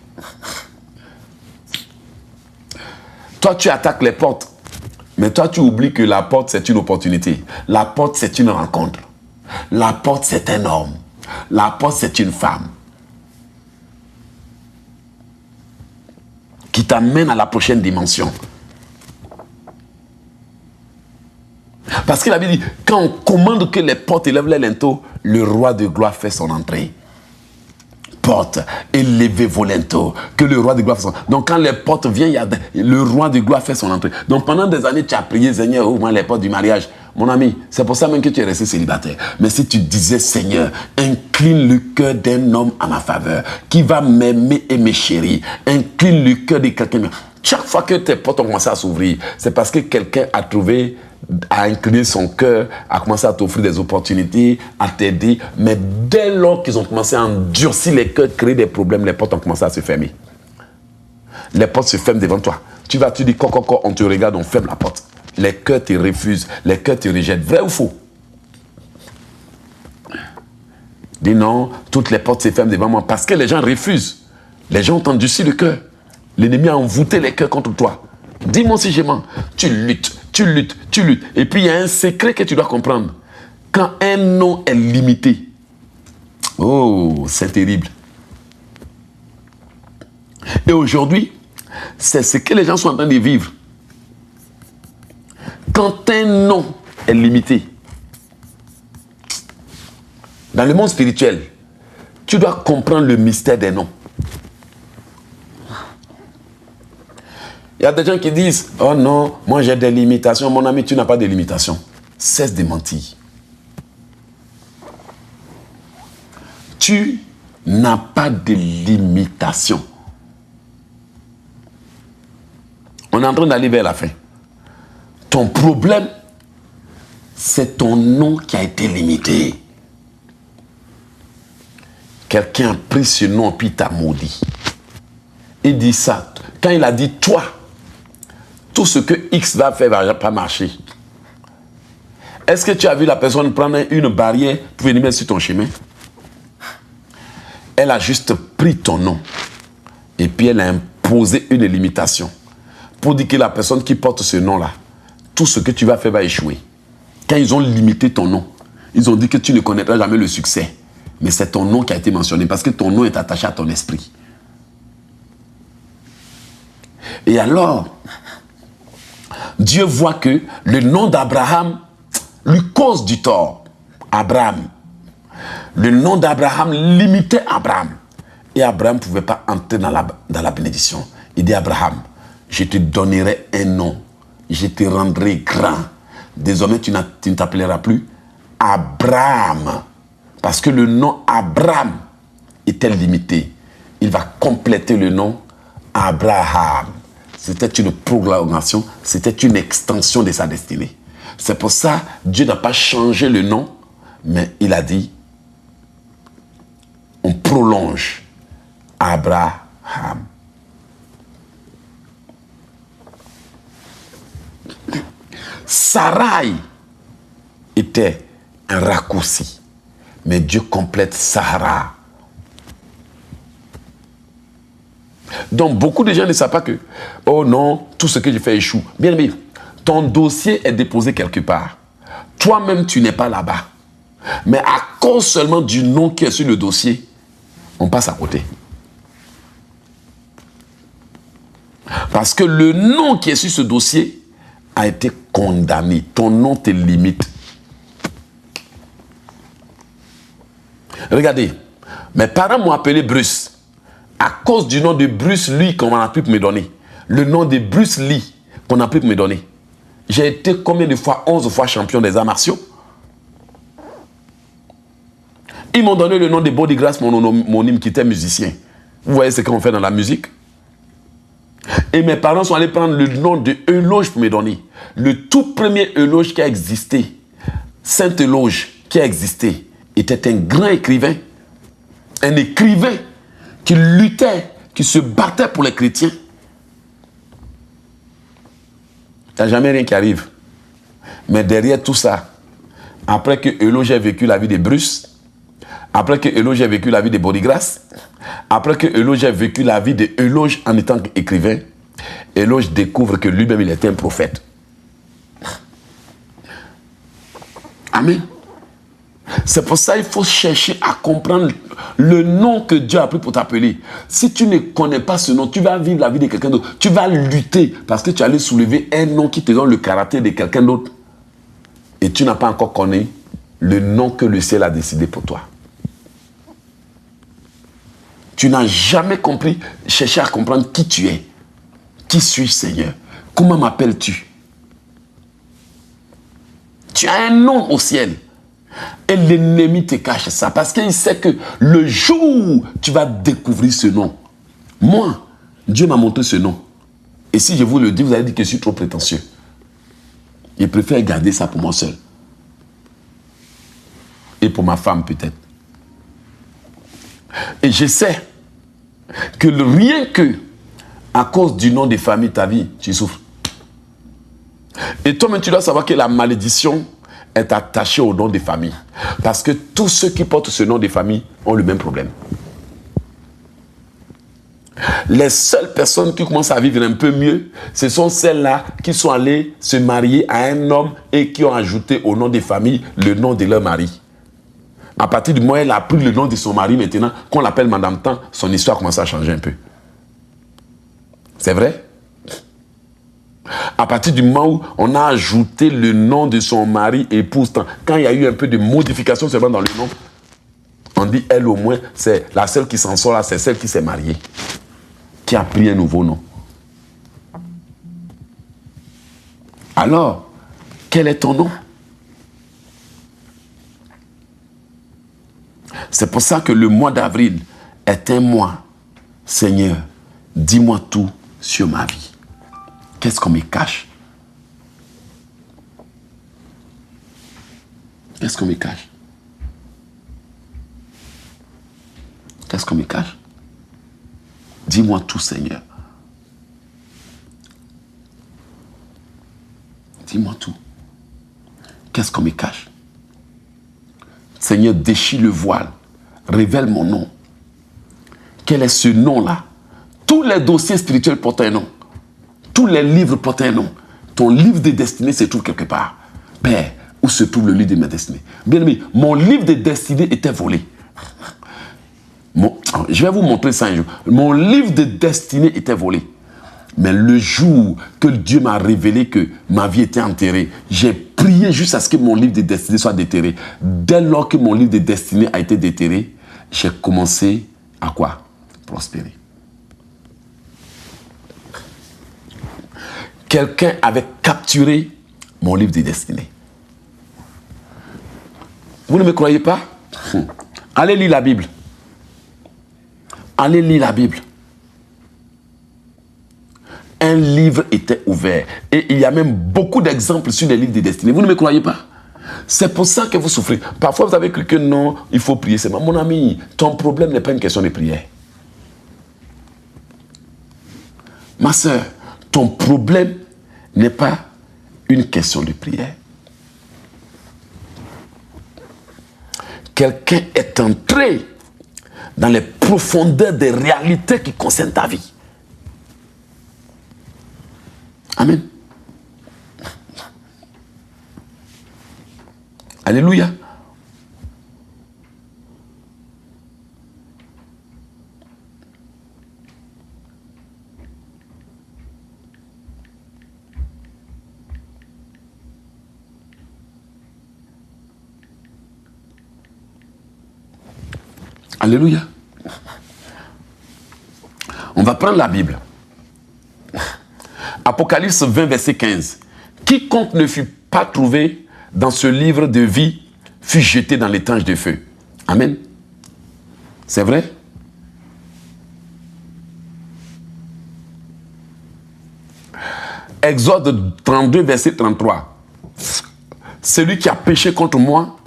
Toi, tu attaques les portes. Mais toi, tu oublies que la porte, c'est une opportunité. La porte, c'est une rencontre. La porte, c'est un homme. La porte, c'est une femme. Qui t'amène à la prochaine dimension. Parce que la Bible dit, quand on commande que les portes élèvent les linteaux, le roi de gloire fait son entrée. Porte, élevez vos linteaux, que le roi de gloire fait son entrée. Donc quand les portes viennent, le roi de gloire fait son entrée. Donc pendant des années, tu as prié, Seigneur, ouvre-moi les portes du mariage. Mon ami, c'est pour ça même que tu es resté célibataire. Mais si tu disais, Seigneur, incline le cœur d'un homme à ma faveur, qui va m'aimer et me chérir, incline le cœur de quelqu'un. Chaque fois que tes portes ont commencé à s'ouvrir, c'est parce que quelqu'un a trouvé, a incliné son cœur, a commencé à t'offrir des opportunités, à t'aider. Mais dès lors qu'ils ont commencé à endurcir les cœurs, créer des problèmes, les portes ont commencé à se fermer. Les portes se ferment devant toi. Tu dis, on te regarde, on ferme la porte. Les cœurs te refusent, les cœurs te rejettent. Vrai ou faux? Dis non, toutes les portes se ferment devant moi parce que les gens refusent. Les gens ont endurci le cœur. L'ennemi a envoûté les cœurs contre toi. Dis-moi si je mens. Tu luttes, tu luttes, tu luttes. Et puis il y a un secret que tu dois comprendre. Quand un nom est limité, oh, c'est terrible. Et aujourd'hui, c'est ce que les gens sont en train de vivre. Quand un nom est limité, dans le monde spirituel, tu dois comprendre le mystère des noms. Il y a des gens qui disent, oh non, moi j'ai des limitations. Mon ami, tu n'as pas de limitations. Cesse de mentir. Tu n'as pas de limitations. On est en train d'aller vers la fin. Ton problème, c'est ton nom qui a été limité. Quelqu'un a pris ce nom puis t'a maudit. Il dit ça. Quand il a dit toi, tout ce que X va faire ne va pas marcher. Est-ce que tu as vu la personne prendre une barrière pour venir mettre sur ton chemin? Elle a juste pris ton nom et puis elle a imposé une limitation pour dire que la personne qui porte ce nom-là, tout ce que tu vas faire va échouer. Quand ils ont limité ton nom, ils ont dit que tu ne connaîtras jamais le succès. Mais c'est ton nom qui a été mentionné parce que ton nom est attaché à ton esprit. Et alors, Dieu voit que le nom d'Abraham lui cause du tort. Abraham. Le nom d'Abraham limitait Abraham. Et Abraham ne pouvait pas entrer dans la bénédiction. Il dit, Abraham, je te donnerai un nom. Je te rendrai grand. Désormais, tu ne t'appelleras plus Abraham. Parce que le nom Abraham était limité. Il va compléter le nom Abraham. C'était une proclamation, c'était une extension de sa destinée. C'est pour ça que Dieu n'a pas changé le nom, mais il a dit, on prolonge Abraham. Sarai était un raccourci, mais Dieu complète Sarah. Donc, beaucoup de gens ne savent pas que, oh non, tout ce que je fais échoue. Bien aimé, ton dossier est déposé quelque part. Toi-même, tu n'es pas là-bas. Mais à cause seulement du nom qui est sur le dossier, on passe à côté. Parce que le nom qui est sur ce dossier a été condamné. Ton nom te limite. Regardez, mes parents m'ont appelé Bruce. À cause du nom de Bruce Lee qu'on n'a plus pu me donner. Le nom de Bruce Lee qu'on n'a plus pu me donner. J'ai été combien de fois? 11 fois champion des arts martiaux. Ils m'ont donné le nom de Body Grace, mon homonyme qui était musicien. Vous voyez ce qu'on fait dans la musique? Et mes parents sont allés prendre le nom de Euloge pour me donner. Le tout premier Euloge qui a existé, Saint-Euloge qui a existé, était un grand écrivain. Un écrivain qui luttait, qui se battait pour les chrétiens. Il n'y a jamais rien qui arrive. Mais derrière tout ça, après que Euloge ait vécu la vie de Bruce, après que Euloge ait vécu la vie de Bodigrace, après que Euloge ait vécu la vie de Euloge en étant écrivain, Euloge découvre que lui-même il était un prophète. Amen. C'est pour ça qu'il faut chercher à comprendre le nom que Dieu a pris pour t'appeler. Si tu ne connais pas ce nom, tu vas vivre la vie de quelqu'un d'autre. Tu vas lutter parce que tu allais soulever un nom qui te donne le caractère de quelqu'un d'autre. Et tu n'as pas encore connu le nom que le ciel a décidé pour toi. Tu n'as jamais compris, cherché à comprendre qui tu es. Qui suis-je, Seigneur? Comment m'appelles-tu? Tu as un nom au ciel. Et l'ennemi te cache ça. Parce qu'il sait que le jour où tu vas découvrir ce nom, moi, Dieu m'a montré ce nom. Et si je vous le dis, vous allez dire que je suis trop prétentieux. Je préfère garder ça pour moi seul. Et pour ma femme peut-être. Et je sais que rien que à cause du nom de famille, ta vie, tu souffres. Et toi-même, tu dois savoir que la malédiction est attaché au nom des familles. Parce que tous ceux qui portent ce nom des familles ont le même problème. Les seules personnes qui commencent à vivre un peu mieux, ce sont celles-là qui sont allées se marier à un homme et qui ont ajouté au nom des familles le nom de leur mari. À partir du moment où elle a pris le nom de son mari maintenant, qu'on l'appelle Madame Tan, son histoire commence à changer un peu. C'est vrai? À partir du moment où on a ajouté le nom de son mari, épouse Tan, quand il y a eu un peu de modification seulement dans le nom, on dit elle au moins, c'est la seule qui s'en sort là, c'est celle qui s'est mariée, qui a pris un nouveau nom. Alors, quel est ton nom? C'est pour ça que le mois d'avril est un mois. Seigneur, dis-moi tout sur ma vie. Qu'est-ce qu'on me cache? Qu'est-ce qu'on me cache? Qu'est-ce qu'on me cache? Dis-moi tout, Seigneur. Dis-moi tout. Qu'est-ce qu'on me cache? Seigneur, déchire le voile. Révèle mon nom. Quel est ce nom-là? Tous les dossiers spirituels portent un nom. Tous les livres portent un nom. Ton livre de destinée se trouve quelque part. Père, où se trouve le livre de ma destinée? Bien-aimé, mon livre de destinée était volé. Je vais vous montrer ça un jour. Mon livre de destinée était volé. Mais le jour que Dieu m'a révélé que ma vie était enterrée, j'ai prié jusqu'à ce que mon livre de destinée soit déterré. Dès lors que mon livre de destinée a été déterré, j'ai commencé à quoi? Prospérer. Quelqu'un avait capturé mon livre de destinée. Vous ne me croyez pas? Allez lire la Bible. Allez lire la Bible. Un livre était ouvert. Et il y a même beaucoup d'exemples sur les livres de destinée. Vous ne me croyez pas? C'est pour ça que vous souffrez. Parfois, vous avez cru que non, il faut prier seulement. Mon ami, ton problème n'est pas une question de prière. Ma soeur, ton problème n'est pas une question de prière. Quelqu'un est entré dans les profondeurs des réalités qui concernent ta vie. Amen. Alléluia. Alléluia. On va prendre la Bible. Apocalypse 20, verset 15. Quiconque ne fut pas trouvé dans ce livre de vie fut jeté dans l'étanche de feu. Amen. C'est vrai? Exode 32, verset 33. Celui qui a péché contre moi,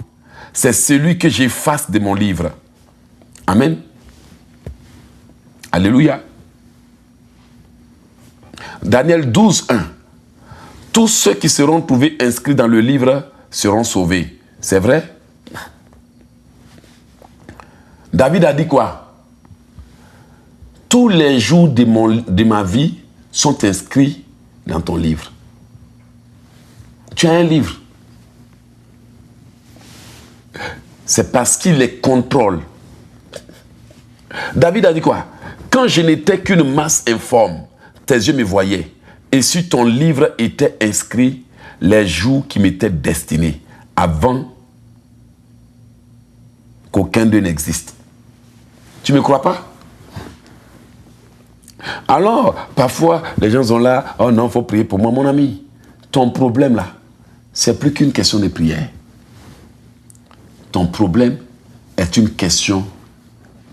c'est celui que j'efface de mon livre. Amen. Alléluia. Daniel 12, 1. Tous ceux qui seront trouvés inscrits dans le livre seront sauvés. C'est vrai? David a dit quoi? Tous les jours de ma vie sont inscrits dans ton livre. Tu as un livre. C'est parce qu'il les contrôle. David a dit quoi? Quand je n'étais qu'une masse informe, tes yeux me voyaient. Et sur ton livre étaient inscrits les jours qui m'étaient destinés, avant qu'aucun d'eux n'existe. Tu ne me crois pas? Alors, parfois, les gens sont là, oh non, il faut prier pour moi, mon ami. Ton problème là, c'est plus qu'une question de prière. Ton problème est une question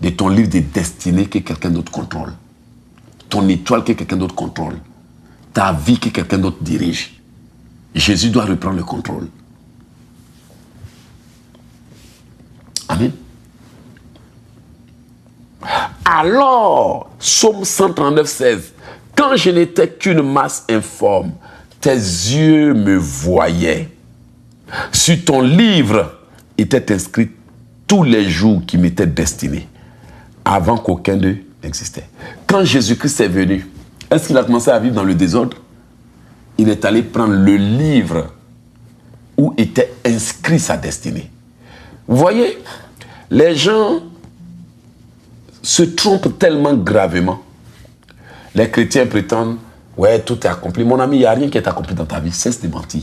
de ton livre de destinée que quelqu'un d'autre contrôle. Ton étoile que quelqu'un d'autre contrôle. Ta vie que quelqu'un d'autre dirige. Jésus doit reprendre le contrôle. Amen. Alors, Psaume 139, 16. Quand je n'étais qu'une masse informe, tes yeux me voyaient. Sur ton livre étaient inscrits tous les jours qui m'étaient destinés, avant qu'aucun d'eux n'existait. Quand Jésus-Christ est venu, est-ce qu'il a commencé à vivre dans le désordre? Il est allé prendre le livre où était inscrit sa destinée. Vous voyez, les gens se trompent tellement gravement. Les chrétiens prétendent, ouais, tout est accompli. Mon ami, il n'y a rien qui est accompli dans ta vie. Cesse de mentir.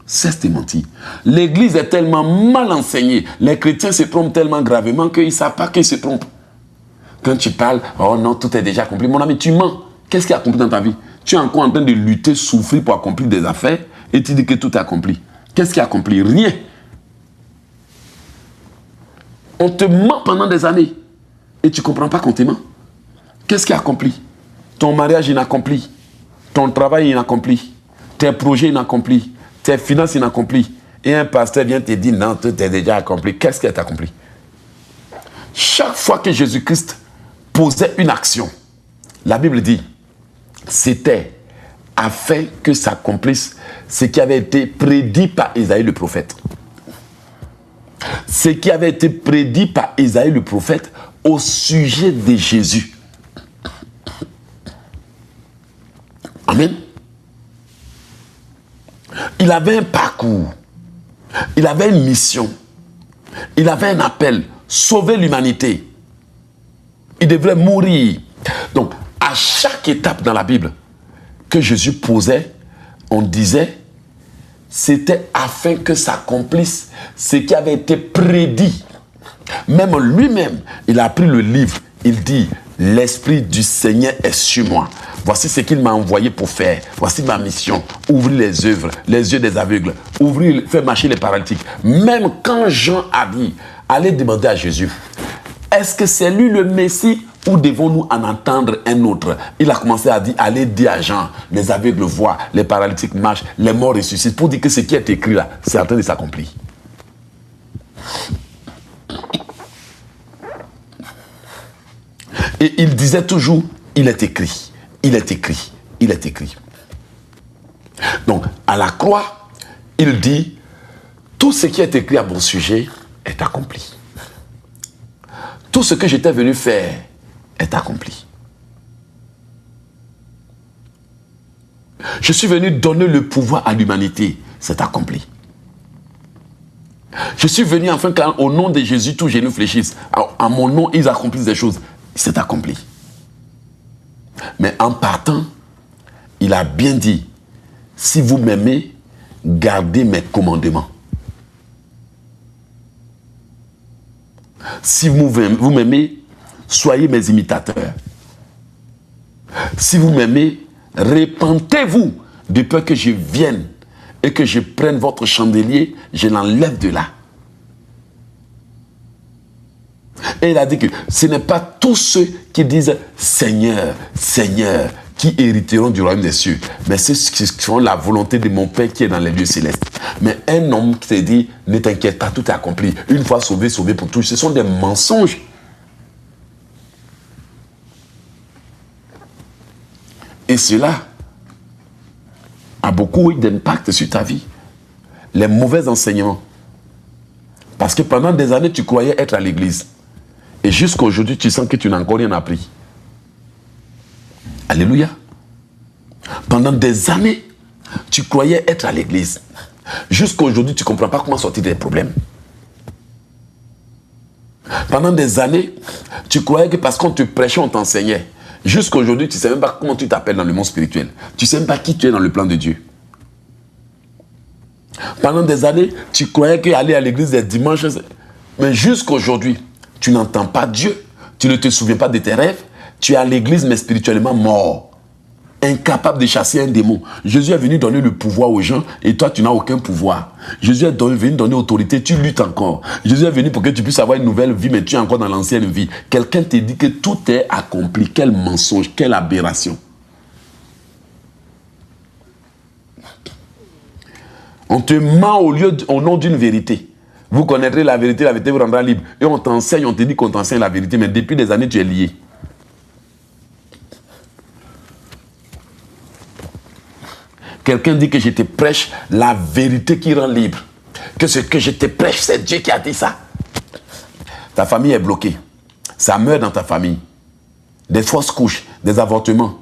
Cesse de mentir. L'église est tellement mal enseignée. Les chrétiens se trompent tellement gravement qu'ils ne savent pas qu'ils se trompent. Quand tu parles, oh non, tout est déjà accompli. Mon ami, tu mens. Qu'est-ce qui est accompli dans ta vie? Tu es encore en train de lutter, souffrir pour accomplir des affaires et tu dis que tout est accompli. Qu'est-ce qui est accompli? Rien. On te ment pendant des années et tu ne comprends pas qu'on te ment. Qu'est-ce qui est accompli? Ton mariage inaccompli, ton travail inaccompli, tes projets inaccomplis, tes finances inaccomplies. Et un pasteur vient te dire non, tout est déjà accompli. Qu'est-ce qui est accompli? Chaque fois que Jésus-Christ posait une action, la Bible dit, c'était afin que s'accomplisse ce qui avait été prédit par Isaïe le prophète. Ce qui avait été prédit par Isaïe le prophète au sujet de Jésus. Amen. Il avait un parcours, il avait une mission, il avait un appel, sauver l'humanité. Il devrait mourir. Donc, à chaque étape dans la Bible que Jésus posait, on disait, c'était afin que s'accomplisse ce qui avait été prédit. Même lui-même, il a pris le livre, il dit, l'Esprit du Seigneur est sur moi. Voici ce qu'il m'a envoyé pour faire. Voici ma mission. Ouvrir les œuvres, les yeux des aveugles. Ouvrir, faire marcher les paralytiques. Même quand Jean a dit, allez demander à Jésus, est-ce que c'est lui le Messie ou devons-nous en entendre un autre? Il a commencé à dire, allez dire à Jean, les aveugles voient, les paralytiques marchent, les morts ressuscitent, pour dire que ce qui est écrit là, c'est en train de s'accomplir. Et il disait toujours, il est écrit, il est écrit, il est écrit. Donc, à la croix, il dit, tout ce qui est écrit à mon sujet est accompli. Tout ce que j'étais venu faire est accompli. Je suis venu donner le pouvoir à l'humanité, c'est accompli. Je suis venu enfin qu'au nom de Jésus, tous genoux fléchissent. À mon nom, ils accomplissent des choses. C'est accompli. Mais en partant, il a bien dit, si vous m'aimez, gardez mes commandements. Si vous m'aimez, soyez mes imitateurs. Si vous m'aimez, répentez-vous de peur que je vienne et que je prenne votre chandelier, je l'enlève de là. Et il a dit que ce n'est pas tous ceux qui disent Seigneur, Seigneur, qui hériteront du royaume des cieux, mais c'est ceux qui font la volonté de mon Père qui est dans les lieux célestes. Mais un homme qui te dit, ne t'inquiète pas, tout est accompli. Une fois sauvé, sauvé pour tous. Ce sont des mensonges. Et cela a beaucoup d'impact sur ta vie. Les mauvais enseignements. Parce que pendant des années, tu croyais être à l'église. Et jusqu'à aujourd'hui, tu sens que tu n'as encore rien appris. Alléluia. Pendant des années, tu croyais être à l'église. Jusqu'à aujourd'hui, tu ne comprends pas comment sortir des problèmes. Pendant des années, tu croyais que parce qu'on te prêchait, on t'enseignait. Jusqu'à aujourd'hui, tu ne sais même pas comment tu t'appelles dans le monde spirituel. Tu ne sais même pas qui tu es dans le plan de Dieu. Pendant des années, tu croyais qu'aller à l'église les dimanches, mais jusqu'à aujourd'hui, tu n'entends pas Dieu. Tu ne te souviens pas de tes rêves. Tu es à l'église, mais spirituellement mort. Incapable de chasser un démon. Jésus est venu donner le pouvoir aux gens et toi, tu n'as aucun pouvoir. Jésus est venu donner autorité, tu luttes encore. Jésus est venu pour que tu puisses avoir une nouvelle vie, mais tu es encore dans l'ancienne vie. Quelqu'un te dit que tout est accompli. Quel mensonge, quelle aberration. On te ment au nom d'une vérité. Vous connaîtrez la vérité vous rendra libre. Et on t'enseigne, on te dit qu'on t'enseigne la vérité, mais depuis des années, tu es lié. Quelqu'un dit que je te prêche la vérité qui rend libre. Que ce que je te prêche, c'est Dieu qui a dit ça. Ta famille est bloquée. Ça meurt dans ta famille. Des fausses couches, des avortements,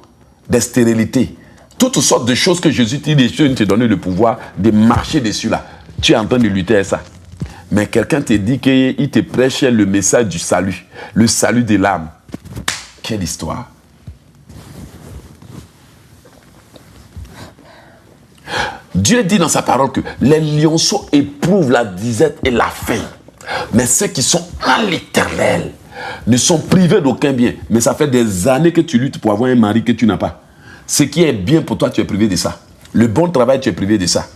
des stérilités. Toutes sortes de choses que Jésus te dit, Dieu te donne le pouvoir de marcher dessus là. Tu es en train de lutter avec ça. Mais quelqu'un te dit qu'il te prêche le message du salut. Le salut de l'âme. Quelle histoire. Dieu dit dans sa parole que les lionceaux éprouvent la disette et la faim. Mais ceux qui sont en l'Éternel ne sont privés d'aucun bien. Mais ça fait des années que tu luttes pour avoir un mari que tu n'as pas. Ce qui est bien pour toi, tu es privé de ça. Le bon travail, tu es privé de ça.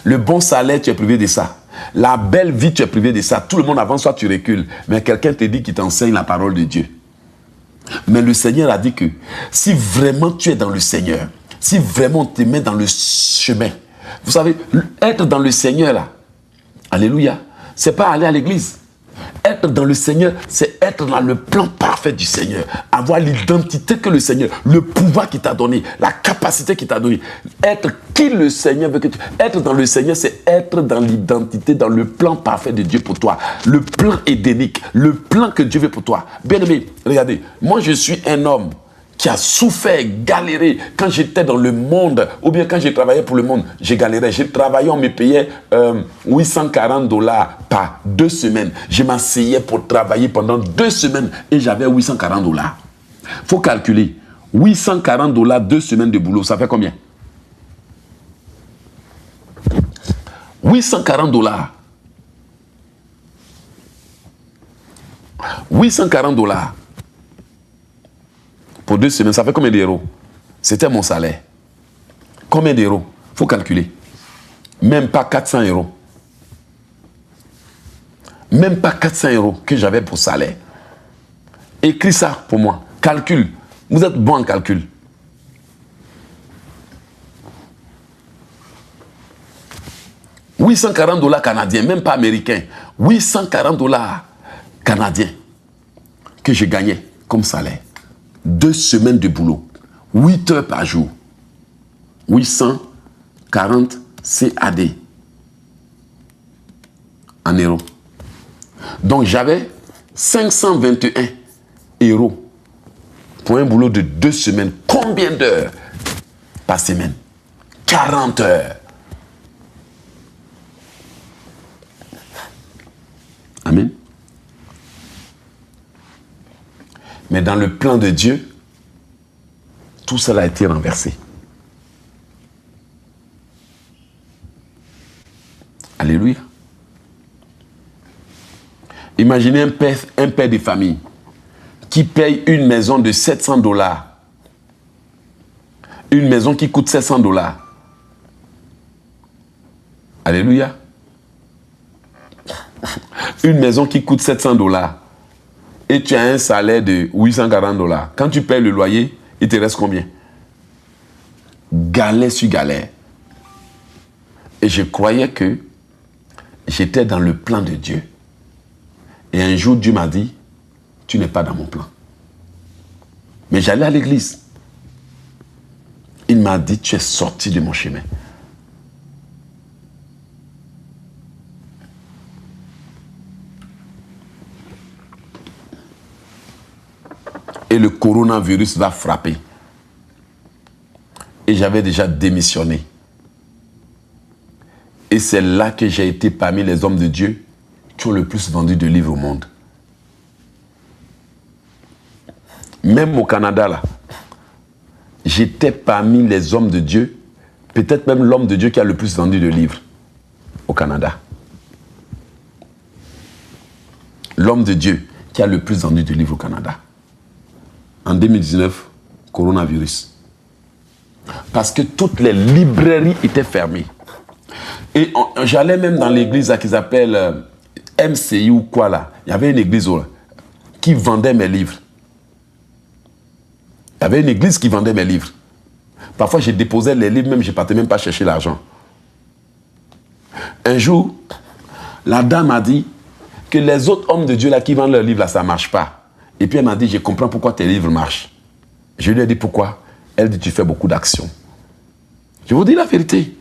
Le bon salaire, tu es privé de ça. La belle vie, tu es privé de ça. Tout le monde avance, soit tu recules. Mais quelqu'un te dit qu'il t'enseigne la parole de Dieu. Mais le Seigneur a dit que si vraiment tu es dans le Seigneur, si vraiment on te met dans le chemin, vous savez, être dans le Seigneur là, alléluia, c'est pas aller à l'église. Être dans le Seigneur, c'est être dans le plan parfait du Seigneur. Avoir l'identité que le Seigneur, le pouvoir qu'il t'a donné, la capacité qu'il t'a donné. Être qui le Seigneur veut que tu... Être dans le Seigneur, c'est être dans l'identité, dans le plan parfait de Dieu pour toi. Le plan édénique, le plan que Dieu veut pour toi. Bien aimé, regardez, moi je suis un homme qui a souffert, galéré. Quand j'étais dans le monde, ou bien quand j'ai travaillé pour le monde, j'ai galéré. J'ai travaillé, on me payait $840 par 2 semaines. Je m'asseyais pour travailler pendant 2 semaines et j'avais $840. Il faut calculer. $840, 2 semaines de boulot, ça fait combien? $840. $840. Pour 2 semaines, ça fait combien d'euros? C'était mon salaire. Combien d'euros? Il faut calculer. Même pas 400 euros. Même pas 400 euros que j'avais pour salaire. Écris ça pour moi. Calcule. Vous êtes bon en calcul. $840 canadiens, même pas américains. $840 canadiens que je gagnais comme salaire. 2 semaines de boulot, 8 heures par jour, 840 CAD en euros. Donc j'avais 521 euros pour un boulot de 2 semaines. Combien d'heures par semaine? 40 heures. Amen. Mais dans le plan de Dieu, tout cela a été renversé. Alléluia. Imaginez un père de famille qui paye une maison de $700. Une maison qui coûte $700. Alléluia. Une maison qui coûte $700. Et tu as un salaire de $840. Quand tu payes le loyer, il te reste combien? Galère sur galère. Et je croyais que j'étais dans le plan de Dieu. Et un jour, Dieu m'a dit, tu n'es pas dans mon plan. Mais j'allais à l'église. Il m'a dit, tu es sorti de mon chemin. Et le coronavirus va frapper. Et j'avais déjà démissionné. Et c'est là que j'ai été parmi les hommes de Dieu qui ont le plus vendu de livres au monde. Même au Canada, là, j'étais parmi les hommes de Dieu, peut-être même l'homme de Dieu qui a le plus vendu de livres au Canada. L'homme de Dieu qui a le plus vendu de livres au Canada. En 2019, coronavirus. Parce que toutes les librairies étaient fermées. Et j'allais même dans l'église qui s'appelle MCI ou quoi là. Il y avait une église là, qui vendait mes livres. Il y avait une église qui vendait mes livres. Parfois, je déposais les livres, même je ne partais même pas chercher l'argent. Un jour, la dame a dit que les autres hommes de Dieu là qui vendent leurs livres là, ça ne marche pas. Et puis elle m'a dit, je comprends pourquoi tes livres marchent. Je lui ai dit pourquoi. Elle dit, tu fais beaucoup d'actions. Je vous dis la vérité.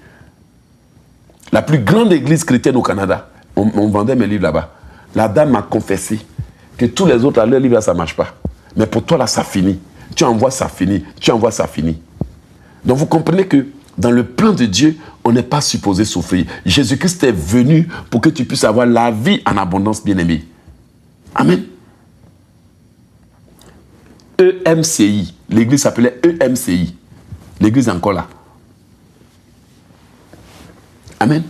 La plus grande église chrétienne au Canada, on vendait mes livres là-bas. La dame m'a confessé que tous les autres, leurs livres, là, ça ne marche pas. Mais pour toi, là, ça finit. Tu envoies, ça finit. Tu envoies, ça finit. Donc, vous comprenez que dans le plan de Dieu, on n'est pas supposé souffrir. Jésus-Christ est venu pour que tu puisses avoir la vie en abondance, bien-aimé. Amen. EMCI. L'église s'appelait EMCI. L'église est encore là. Amen.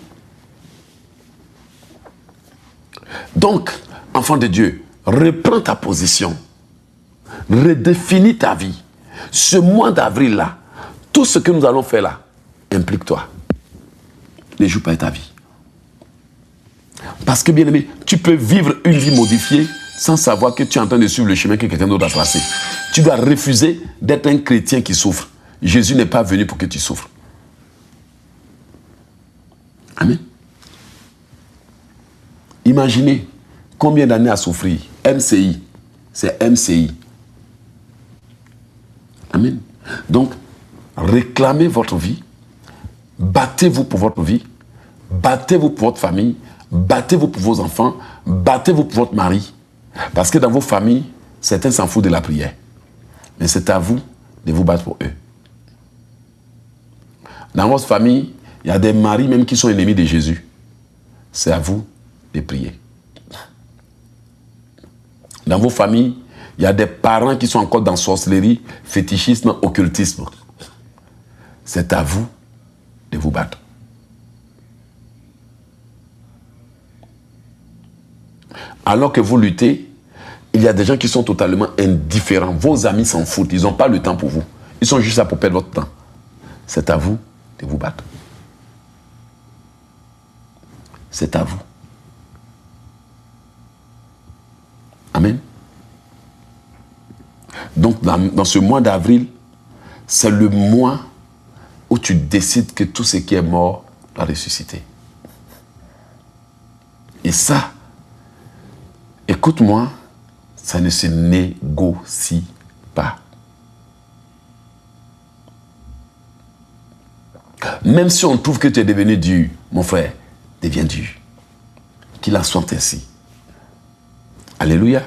Donc, enfant de Dieu, reprends ta position. Redéfinis ta vie. Ce mois d'avril-là, tout ce que nous allons faire là, implique-toi. Ne joue pas ta vie. Parce que, bien aimé, tu peux vivre une vie modifiée sans savoir que tu es en train de suivre le chemin que quelqu'un d'autre a tracé. Tu dois refuser d'être un chrétien qui souffre. Jésus n'est pas venu pour que tu souffres. Amen. Imaginez combien d'années à souffrir. MCI. C'est MCI. Amen. Donc, réclamez votre vie. Battez-vous pour votre vie. Battez-vous pour votre famille. Battez-vous pour vos enfants. Battez-vous pour votre mari. Parce que dans vos familles, certains s'en foutent de la prière. Mais c'est à vous de vous battre pour eux. Dans votre famille, il y a des maris même qui sont ennemis de Jésus. C'est à vous de prier. Dans vos familles, il y a des parents qui sont encore dans sorcellerie, fétichisme, occultisme. C'est à vous de vous battre. Alors que vous luttez, il y a des gens qui sont totalement indifférents. Vos amis s'en foutent. Ils n'ont pas le temps pour vous. Ils sont juste là pour perdre votre temps. C'est à vous de vous battre. C'est à vous. Amen. Donc, dans ce mois d'avril, c'est le mois où tu décides que tout ce qui est mort doit ressusciter. Et ça, écoute-moi, ça ne se négocie pas. Même si on trouve que tu es devenu dur, mon frère, deviens dur. Qu'il en soit ainsi. Alléluia.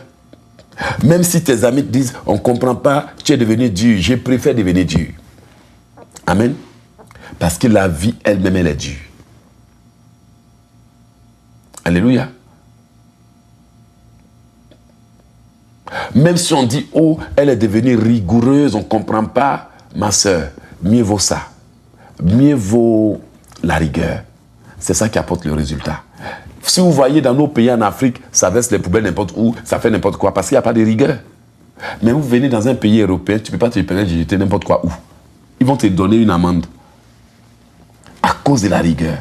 Même si tes amis te disent, on ne comprend pas, tu es devenu dur, je préfère devenir dur. Amen. Parce que la vie elle-même, elle est dure. Alléluia. Même si on dit, oh, elle est devenue rigoureuse, on ne comprend pas, ma soeur, mieux vaut ça. Mieux vaut la rigueur. C'est ça qui apporte le résultat. Si vous voyez dans nos pays en Afrique, ça verse les poubelles n'importe où, ça fait n'importe quoi, parce qu'il n'y a pas de rigueur. Mais vous venez dans un pays européen, tu ne peux pas te permettre de jeter n'importe quoi où. Ils vont te donner une amende. À cause de la rigueur.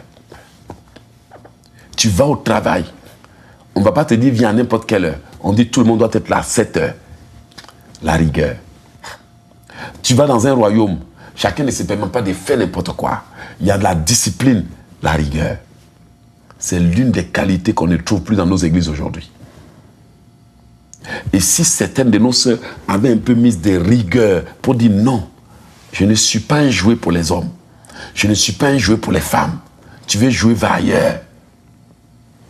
Tu vas au travail. On ne va pas te dire viens à n'importe quelle heure. On dit tout le monde doit être là à 7 heures. La rigueur. Tu vas dans un royaume. Chacun ne se permet pas de faire n'importe quoi. Il y a de la discipline, la rigueur. C'est l'une des qualités qu'on ne trouve plus dans nos églises aujourd'hui. Et si certaines de nos sœurs avaient un peu mis des rigueurs pour dire non, je ne suis pas un jouet pour les hommes. Je ne suis pas un jouet pour les femmes. Tu veux jouer, va ailleurs.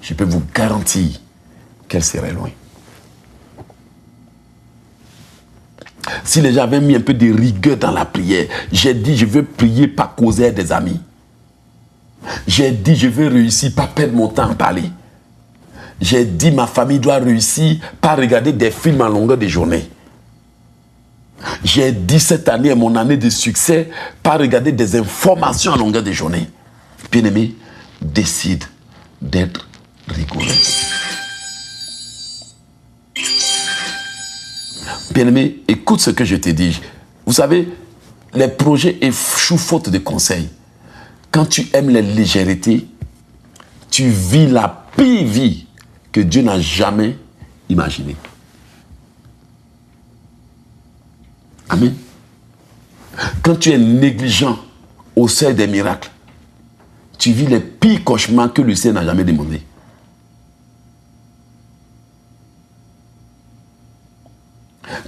Je peux vous garantir qu'elle serait loin. Si les gens avaient mis un peu de rigueur dans la prière, j'ai dit je veux prier, pas causer des amis. J'ai dit je veux réussir, pas perdre mon temps à parler. J'ai dit ma famille doit réussir, pas regarder des films à longueur de journée. J'ai dit cette année est mon année de succès, pas regarder des informations à longueur de journée. Bien-aimé, décide d'être rigoureux. Bien-aimé, écoute ce que je te dis. Vous savez, les projets échouent faute de conseils. Quand tu aimes les légèretés, tu vis la pire vie que Dieu n'a jamais imaginée. Amen. Quand tu es négligent au seuil des miracles, tu vis les pires cauchemars que le ciel n'a jamais demandé.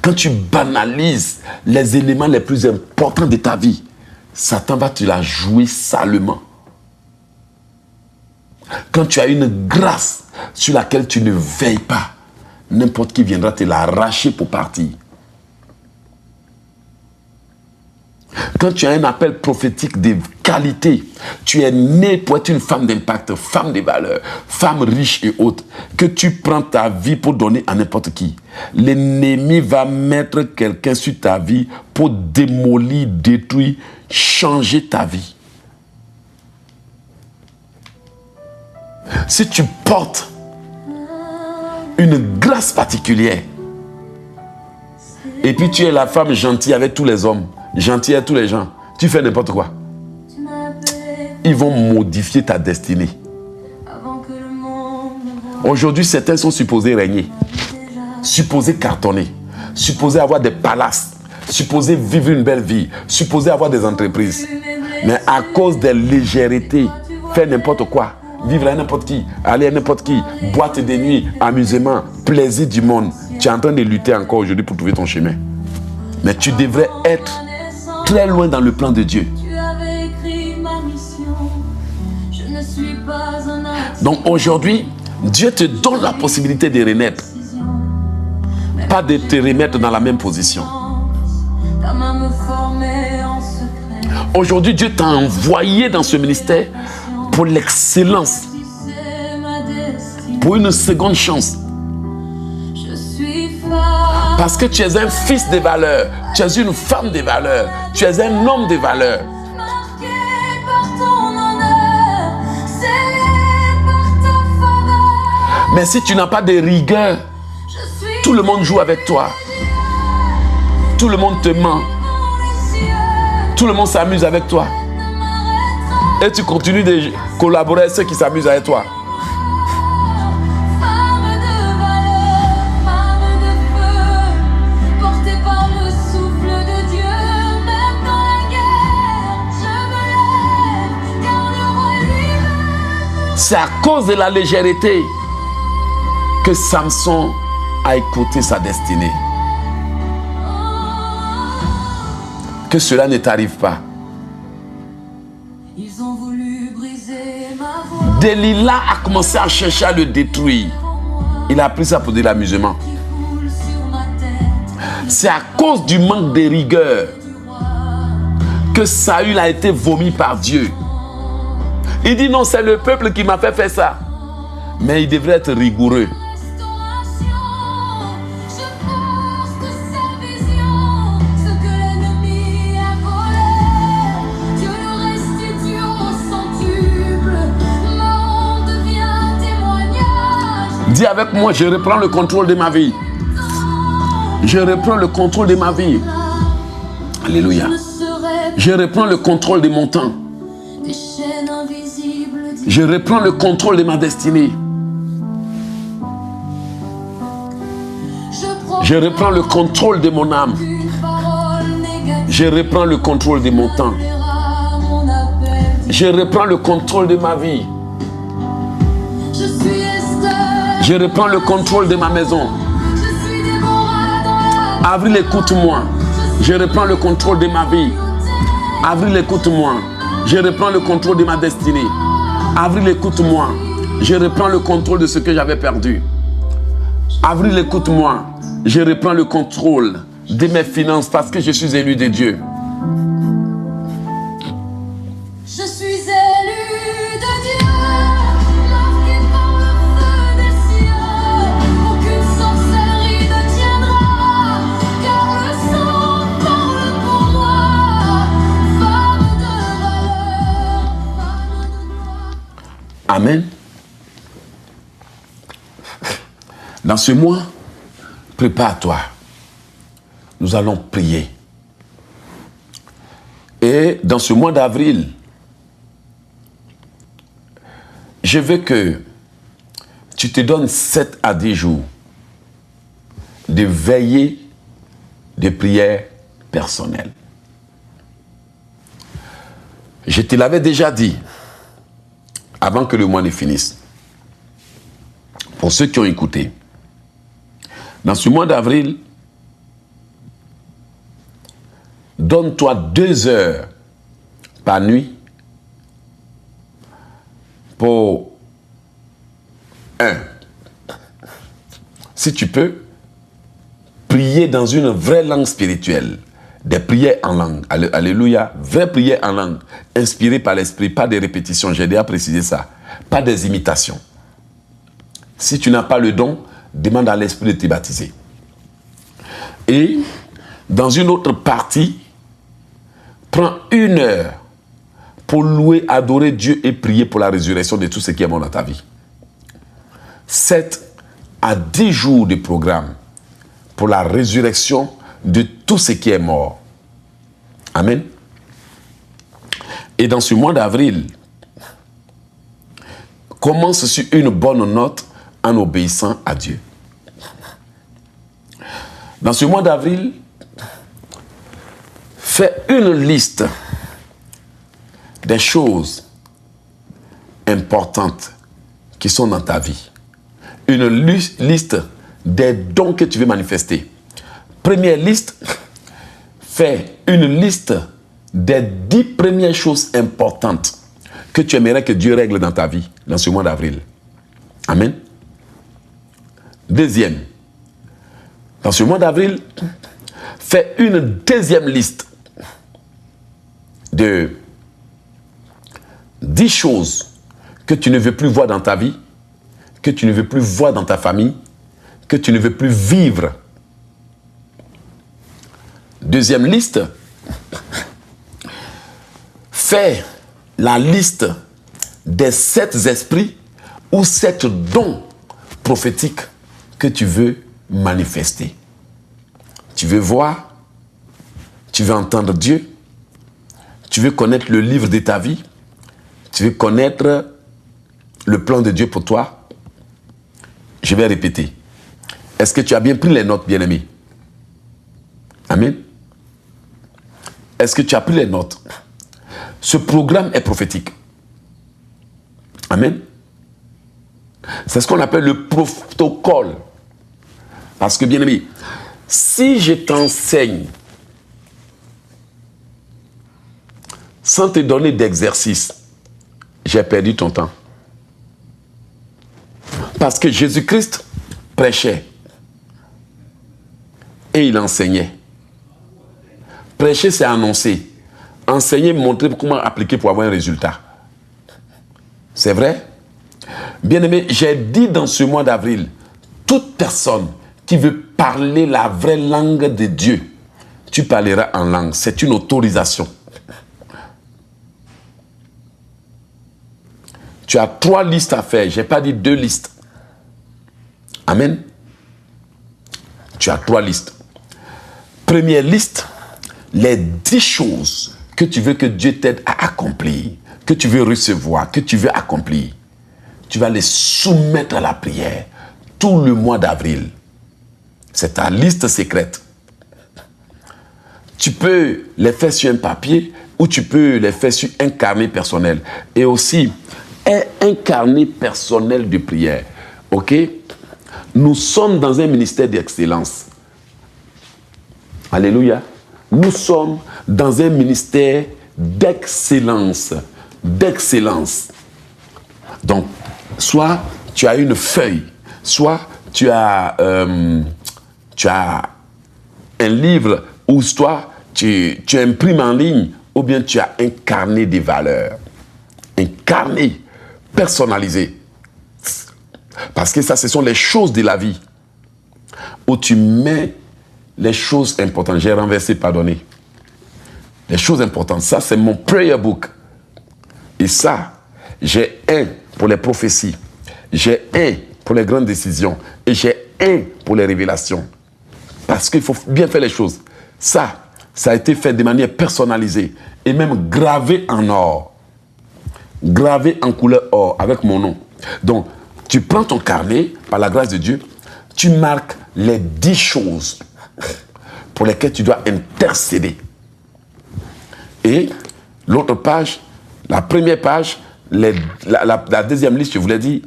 Quand tu banalises les éléments les plus importants de ta vie, Satan va te la jouer salement. Quand tu as une grâce sur laquelle tu ne veilles pas, n'importe qui viendra te l'arracher pour partir. Quand tu as un appel prophétique de qualité, tu es né pour être une femme d'impact, femme de valeur, femme riche et haute, que tu prends ta vie pour donner à n'importe qui. L'ennemi va mettre quelqu'un sur ta vie pour démolir, détruire, changer ta vie. Si tu portes une grâce particulière, et puis tu es la femme gentille avec tous les hommes, gentille avec tous les gens, tu fais n'importe quoi, ils vont modifier ta destinée. Aujourd'hui, certains sont supposés régner, supposés cartonner, supposés avoir des palaces, supposés vivre une belle vie, supposés avoir des entreprises. Mais à cause des légèretés, faire n'importe quoi, vivre à n'importe qui, aller à n'importe qui, boîte de nuit, amusement, plaisir du monde. Tu es en train de lutter encore aujourd'hui pour trouver ton chemin. Mais tu devrais être très loin dans le plan de Dieu. Donc aujourd'hui, Dieu te donne la possibilité de renaître. Pas de te remettre dans la même position. Aujourd'hui, Dieu t'a envoyé dans ce ministère pour l'excellence, pour une seconde chance. Parce que tu es un fils de valeur, tu es une femme de valeur, tu es un homme de valeur. Mais si tu n'as pas de rigueur, tout le monde joue avec toi. Tout le monde te ment. Tout le monde s'amuse avec toi. Et tu continues de collaborer avec ceux qui s'amusent avec toi. C'est à cause de la légèreté que Samson a écouté sa destinée. Que cela ne t'arrive pas. Delilah a commencé à chercher à le détruire. Il a pris ça pour de l'amusement. C'est à cause du manque de rigueur que Saül a été vomi par Dieu. Il dit non, c'est le peuple qui m'a fait faire ça. Mais il devrait être rigoureux. Dis avec moi, je reprends le contrôle de ma vie. Je reprends le contrôle de ma vie. Alléluia. Je reprends le contrôle de mon temps. Je reprends le contrôle de ma destinée. Je reprends le contrôle de mon âme. Je reprends le contrôle de mon temps. Je reprends le contrôle de ma vie. Je reprends le contrôle de ma maison. Avril, écoute-moi. Je reprends le contrôle de ma vie. Avril, écoute-moi. Je reprends le contrôle de ma destinée. Avril, écoute-moi. Je reprends le contrôle de ce que j'avais perdu. Avril, écoute-moi. Je reprends le contrôle de mes finances parce que je suis élu de Dieu. Amen. Dans ce mois, prépare-toi. Nous allons prier. Et dans ce mois d'avril, je veux que tu te donnes 7 à 10 jours de veillée de prière personnelle. Je te l'avais déjà dit avant que le mois ne finisse. Pour ceux qui ont écouté, dans ce mois d'avril, donne-toi 2 heures par nuit pour si tu peux, prier dans une vraie langue spirituelle. Des prières en langue. Alléluia. Vraies prières en langue. Inspirées par l'esprit. Pas des répétitions. J'ai déjà précisé ça. Pas des imitations. Si tu n'as pas le don, demande à l'esprit de te baptiser. Et dans une autre partie, prends 1 heure pour louer, adorer Dieu et prier pour la résurrection de tout ce qui est mort dans ta vie. 7 à 10 jours de programme pour la résurrection de tout ce qui est mort. Amen. Et dans ce mois d'avril, commence sur une bonne note en obéissant à Dieu. Dans ce mois d'avril, fais une liste des choses importantes qui sont dans ta vie. Une liste des dons que tu veux manifester. Première liste, fais une liste des 10 premières choses importantes que tu aimerais que Dieu règle dans ta vie dans ce mois d'avril. Amen. Deuxième, dans ce mois d'avril, fais une deuxième liste de 10 choses que tu ne veux plus voir dans ta vie, que tu ne veux plus voir dans ta famille, que tu ne veux plus vivre. Deuxième liste, fais la liste des 7 esprits ou 7 dons prophétiques que tu veux manifester. Tu veux voir, tu veux entendre Dieu, tu veux connaître le livre de ta vie, tu veux connaître le plan de Dieu pour toi. Je vais répéter. Est-ce que tu as bien pris les notes, bien-aimé? Amen. Est-ce que tu as pris les notes? Ce programme est prophétique. Amen. C'est ce qu'on appelle le protocole. Parce que, bien-aimé, si je t'enseigne sans te donner d'exercice, j'ai perdu ton temps. Parce que Jésus-Christ prêchait et il enseignait. Prêcher, c'est annoncer. Enseigner, montrer comment appliquer pour avoir un résultat. C'est vrai? Bien-aimé, j'ai dit dans ce mois d'avril, toute personne qui veut parler la vraie langue de Dieu, tu parleras en langue. C'est une autorisation. Tu as 3 listes à faire. Je n'ai pas dit 2 listes. Amen. Tu as 3 listes. Première liste, les 10 choses que tu veux que Dieu t'aide à accomplir, que tu veux recevoir, que tu veux accomplir. Tu vas les soumettre à la prière tout le mois d'avril. C'est ta liste secrète. Tu peux les faire sur un papier ou tu peux les faire sur un carnet personnel. Et aussi, un carnet personnel de prière. Ok? Nous sommes dans un ministère d'excellence. Alléluia. Nous sommes dans un ministère d'excellence. D'excellence. Donc, soit tu as une feuille, soit tu as un livre, ou soit tu imprimes en ligne, ou bien tu as un carnet des valeurs. Un carnet personnalisé. Parce que ça, ce sont les choses de la vie où tu mets les choses importantes. J'ai renversé, pardonnez. Les choses importantes. Ça, c'est mon prayer book. Et ça, j'ai un pour les prophéties. J'ai un pour les grandes décisions. Et j'ai un pour les révélations. Parce qu'il faut bien faire les choses. Ça a été fait de manière personnalisée. Et même gravé en or. Gravé en couleur or avec mon nom. Donc, tu prends ton carnet, par la grâce de Dieu, tu marques les 10 choses pour lesquelles tu dois intercéder. Et l'autre page, la première page, la deuxième liste, je vous l'ai dit,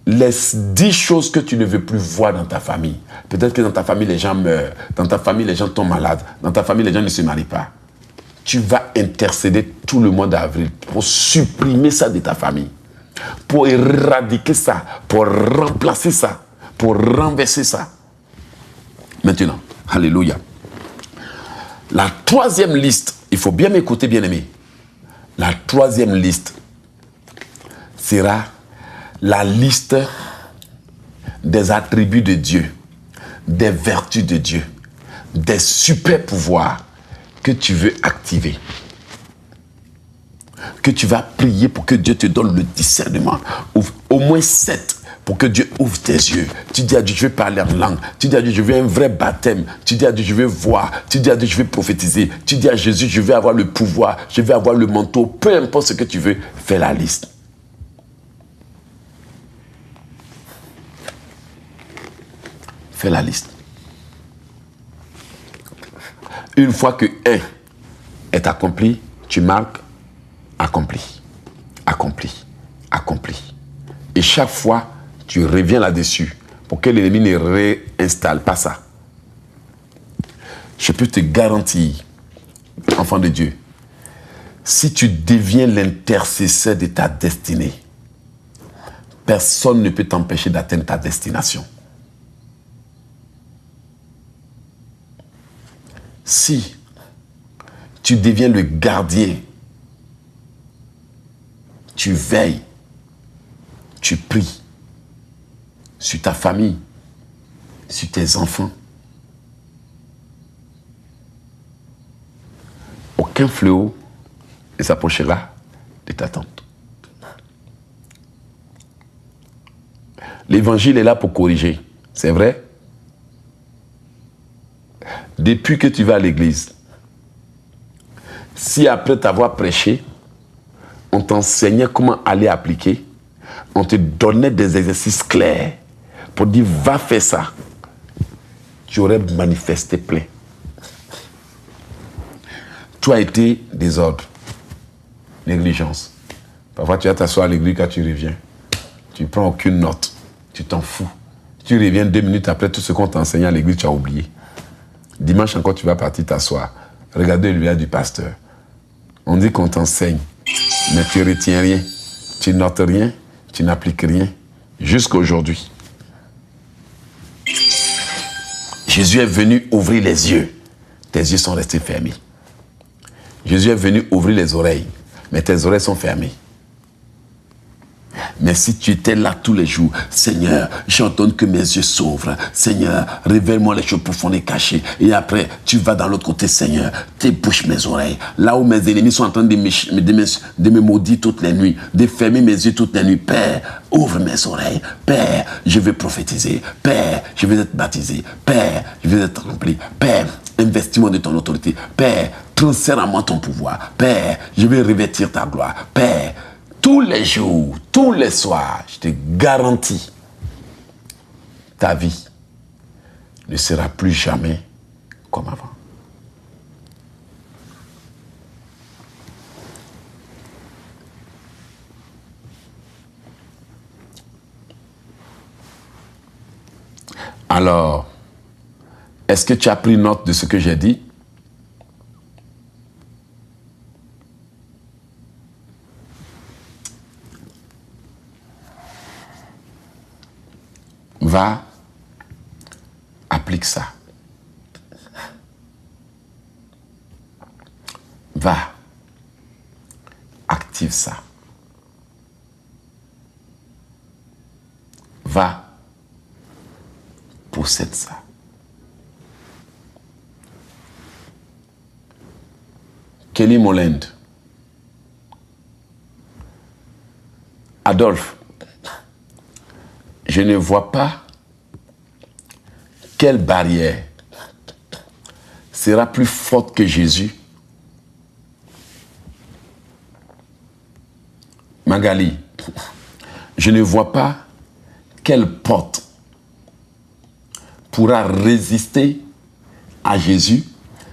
les 10 choses que tu ne veux plus voir dans ta famille. Peut-être que dans ta famille, les gens meurent. Dans ta famille, les gens tombent malades. Dans ta famille, les gens ne se marient pas. tu vas intercéder tout le mois d'avril pour supprimer ça de ta famille, pour éradiquer ça, pour remplacer ça, pour renverser ça. Maintenant, alléluia. La troisième liste, il faut bien m'écouter, bien-aimé. La troisième liste sera la liste des attributs de Dieu, des vertus de Dieu, des super pouvoirs que tu veux activer, que tu vas prier pour que Dieu te donne le discernement. Au moins 7 pour que Dieu ouvre tes yeux. Tu dis à Dieu, je veux parler en langue. Tu dis à Dieu, je veux un vrai baptême. Tu dis à Dieu, je veux voir. Tu dis à Dieu, je veux prophétiser. Tu dis à Jésus, je veux avoir le pouvoir. Je veux avoir le manteau. Peu importe ce que tu veux, fais la liste. Fais la liste. Une fois que 1 est accompli, tu marques accompli, accompli, accompli. Et chaque fois, tu reviens là-dessus pour que l'ennemi ne réinstalle pas ça. Je peux te garantir, enfant de Dieu, si tu deviens l'intercesseur de ta destinée, personne ne peut t'empêcher d'atteindre ta destination. Si tu deviens le gardien, tu veilles, tu pries sur ta famille, sur tes enfants, aucun fléau ne s'approchera de ta tente. L'évangile est là pour corriger, c'est vrai? Depuis que tu vas à l'église, si après t'avoir prêché, on t'enseignait comment aller appliquer, on te donnait des exercices clairs pour dire va faire ça, tu aurais manifesté plein. Tu as été désordre, négligence. Parfois tu vas t'asseoir à l'église, quand tu reviens, tu ne prends aucune note, tu t'en fous. Tu reviens 2 minutes après tout ce qu'on t'a enseigné à l'église, tu as oublié. Dimanche encore, tu vas partir t'asseoir. Regardez le lien du pasteur. On dit qu'on t'enseigne, mais tu ne retiens rien. Tu notes rien, tu n'appliques rien. Jusqu'à aujourd'hui. Jésus est venu ouvrir les yeux. Tes yeux sont restés fermés. Jésus est venu ouvrir les oreilles, mais tes oreilles sont fermées. Mais si tu étais là tous les jours, Seigneur, j'ordonne que mes yeux s'ouvrent. Seigneur, révèle-moi les choses profondes et cachées. Et après, tu vas dans l'autre côté, Seigneur, débouche mes oreilles. Là où mes ennemis sont en train de me maudire toutes les nuits, de fermer mes yeux toutes les nuits. Père, ouvre mes oreilles. Père, je veux prophétiser. Père, je veux être baptisé. Père, je veux être rempli. Père, investis-moi de ton autorité. Père, transfère à moi ton pouvoir. Père, je veux revêtir ta gloire. Père, tous les jours, tous les soirs, je te garantis, ta vie ne sera plus jamais comme avant. Alors, est-ce que tu as pris note de ce que j'ai dit? Va, applique ça. Va, active ça. Va, possède ça. Kelly Moland, Adolphe, je ne vois pas quelle barrière sera plus forte que Jésus. Magali, je ne vois pas quelle porte pourra résister à Jésus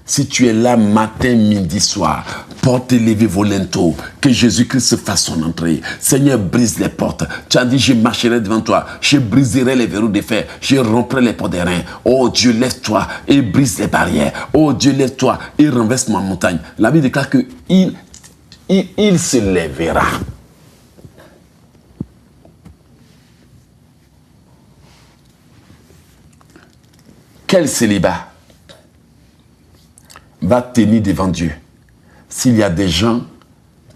Si tu es là matin, midi, soir, porte élevée volonto, que Jésus-Christ fasse son entrée. Seigneur, brise les portes. Tu as dit, je marcherai devant toi, je briserai les verrous de fer, je romprai les portes des reins. Oh Dieu, lève-toi et brise les barrières. Oh Dieu, lève-toi et renverse ma montagne. La Bible déclare que il se lèvera. Quel célibat va tenir devant Dieu s'il y a des gens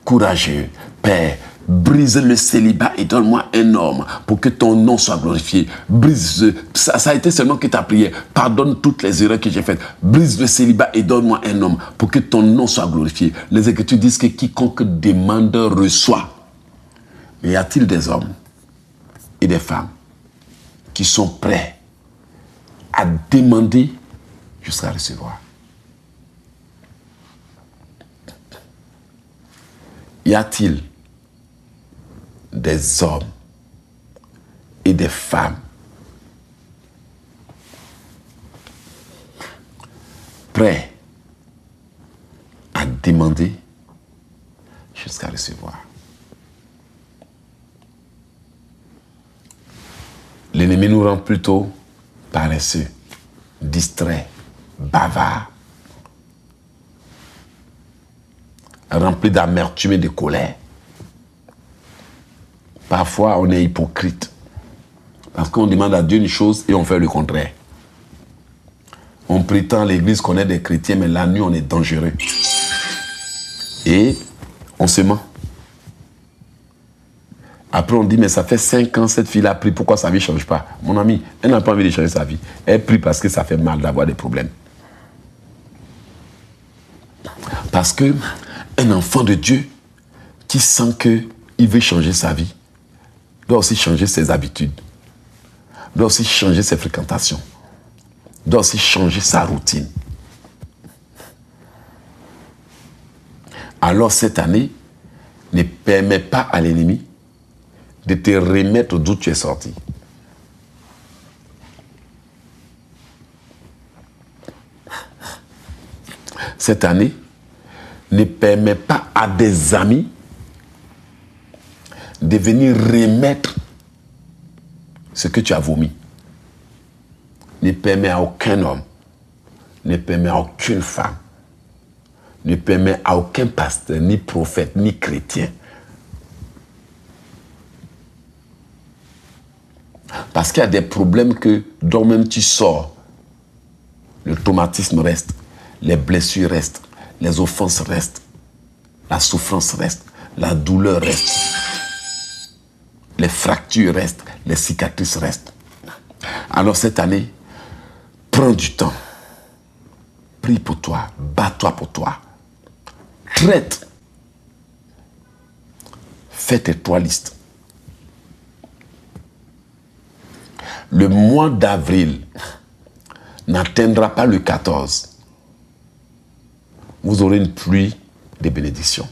courageux? Père, brise le célibat et donne-moi un homme pour que ton nom soit glorifié. Brise, ça a été seulement que ta prière. Pardonne toutes les erreurs que j'ai faites. Brise le célibat et donne-moi un homme pour que ton nom soit glorifié. Les Écritures disent que quiconque demande reçoit. Mais y a-t-il des hommes et des femmes qui sont prêts à demander jusqu'à recevoir? Y a-t-il des hommes et des femmes prêts à demander jusqu'à recevoir? L'ennemi nous rend plutôt paresseux, distraits, bavards, remplis d'amertume et de colère. Parfois, on est hypocrite. Parce qu'on demande à Dieu une chose et on fait le contraire. On prétend à l'église qu'on est des chrétiens, mais la nuit, on est dangereux. Et on se ment. Après, on dit, mais ça fait 5 ans, cette fille a pris, pourquoi sa vie ne change pas? Mon ami, elle n'a pas envie de changer sa vie. Elle prie parce que ça fait mal d'avoir des problèmes. Parce que un enfant de Dieu qui sent qu'il veut changer sa vie doit aussi changer ses habitudes, doit aussi changer ses fréquentations, doit aussi changer sa routine. Alors cette année, ne permets pas à l'ennemi de te remettre d'où tu es sorti. Cette année, ne permets pas à des amis de venir remettre ce que tu as vomi. Ne permets à aucun homme, ne permets à aucune femme, ne permets à aucun pasteur, ni prophète, ni chrétien. Parce qu'il y a des problèmes dont même tu sors. Le traumatisme reste, les blessures restent, les offenses restent, la souffrance reste, la douleur reste, les fractures restent, les cicatrices restent. Alors cette année, prends du temps, prie pour toi, bats-toi pour toi, traite, fais tes 3 listes. Le mois d'avril n'atteindra pas le 14. Vous aurez une pluie de bénédictions.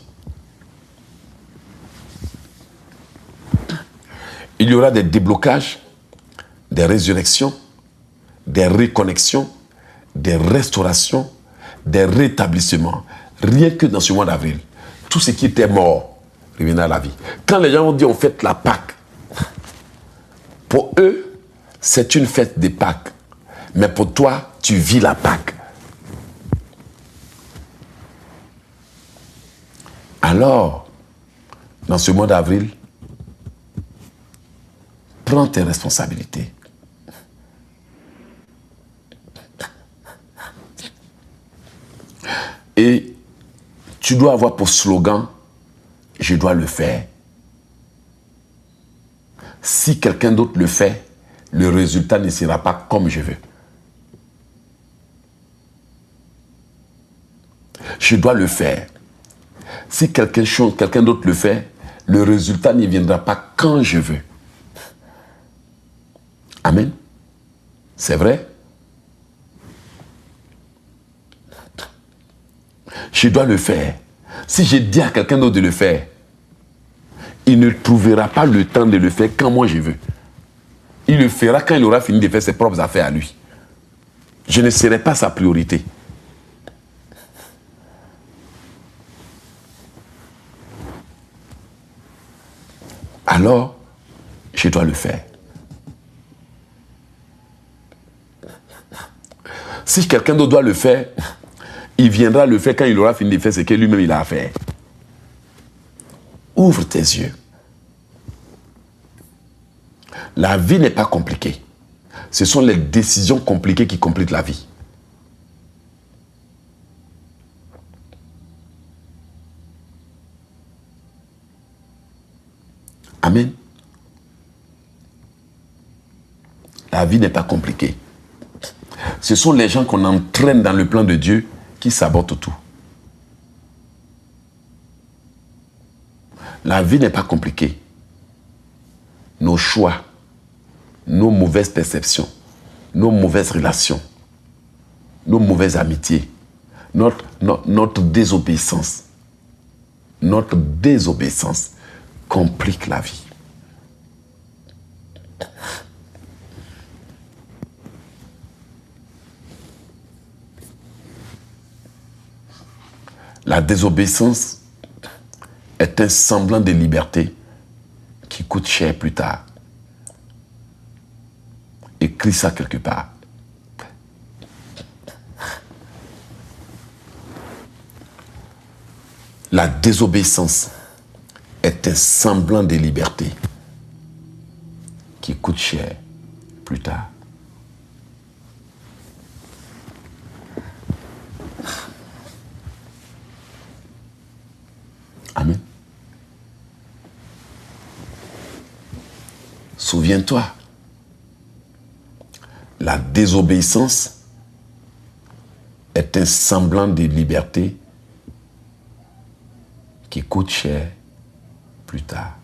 Il y aura des déblocages, des résurrections, des reconnexions, des restaurations, des rétablissements. Rien que dans ce mois d'avril, tout ce qui était mort reviendra à la vie. Quand les gens ont dit on fête la Pâque, pour eux, c'est une fête de Pâques. Mais pour toi, tu vis la Pâque. Alors, dans ce mois d'avril, prends tes responsabilités. Et tu dois avoir pour slogan, je dois le faire. Si quelqu'un d'autre le fait, le résultat ne sera pas comme je veux. Je dois le faire. Si quelqu'un d'autre le fait, le résultat ne viendra pas quand je veux. Amen. C'est vrai? Je dois le faire. Si je dis à quelqu'un d'autre de le faire, il ne trouvera pas le temps de le faire quand moi je veux. Il le fera quand il aura fini de faire ses propres affaires à lui. Je ne serai pas sa priorité. alors je dois le faire. Si quelqu'un d'autre doit le faire, il viendra le faire quand il aura fini de faire ce que lui-même il a à faire. Ouvre tes yeux. La vie n'est pas compliquée. Ce sont les décisions compliquées qui compliquent la vie. Amen. La vie n'est pas compliquée. Ce sont les gens qu'on entraîne dans le plan de Dieu qui sabotent tout. La vie n'est pas compliquée. Nos choix, nos mauvaises perceptions, nos mauvaises relations, nos mauvaises amitiés, notre désobéissance, complique la vie. La désobéissance est un semblant de liberté qui coûte cher plus tard. Écris ça quelque part. La désobéissance est un semblant de liberté qui coûte cher plus tard. Amen. Souviens-toi, la désobéissance est un semblant de liberté qui coûte cher plus tard.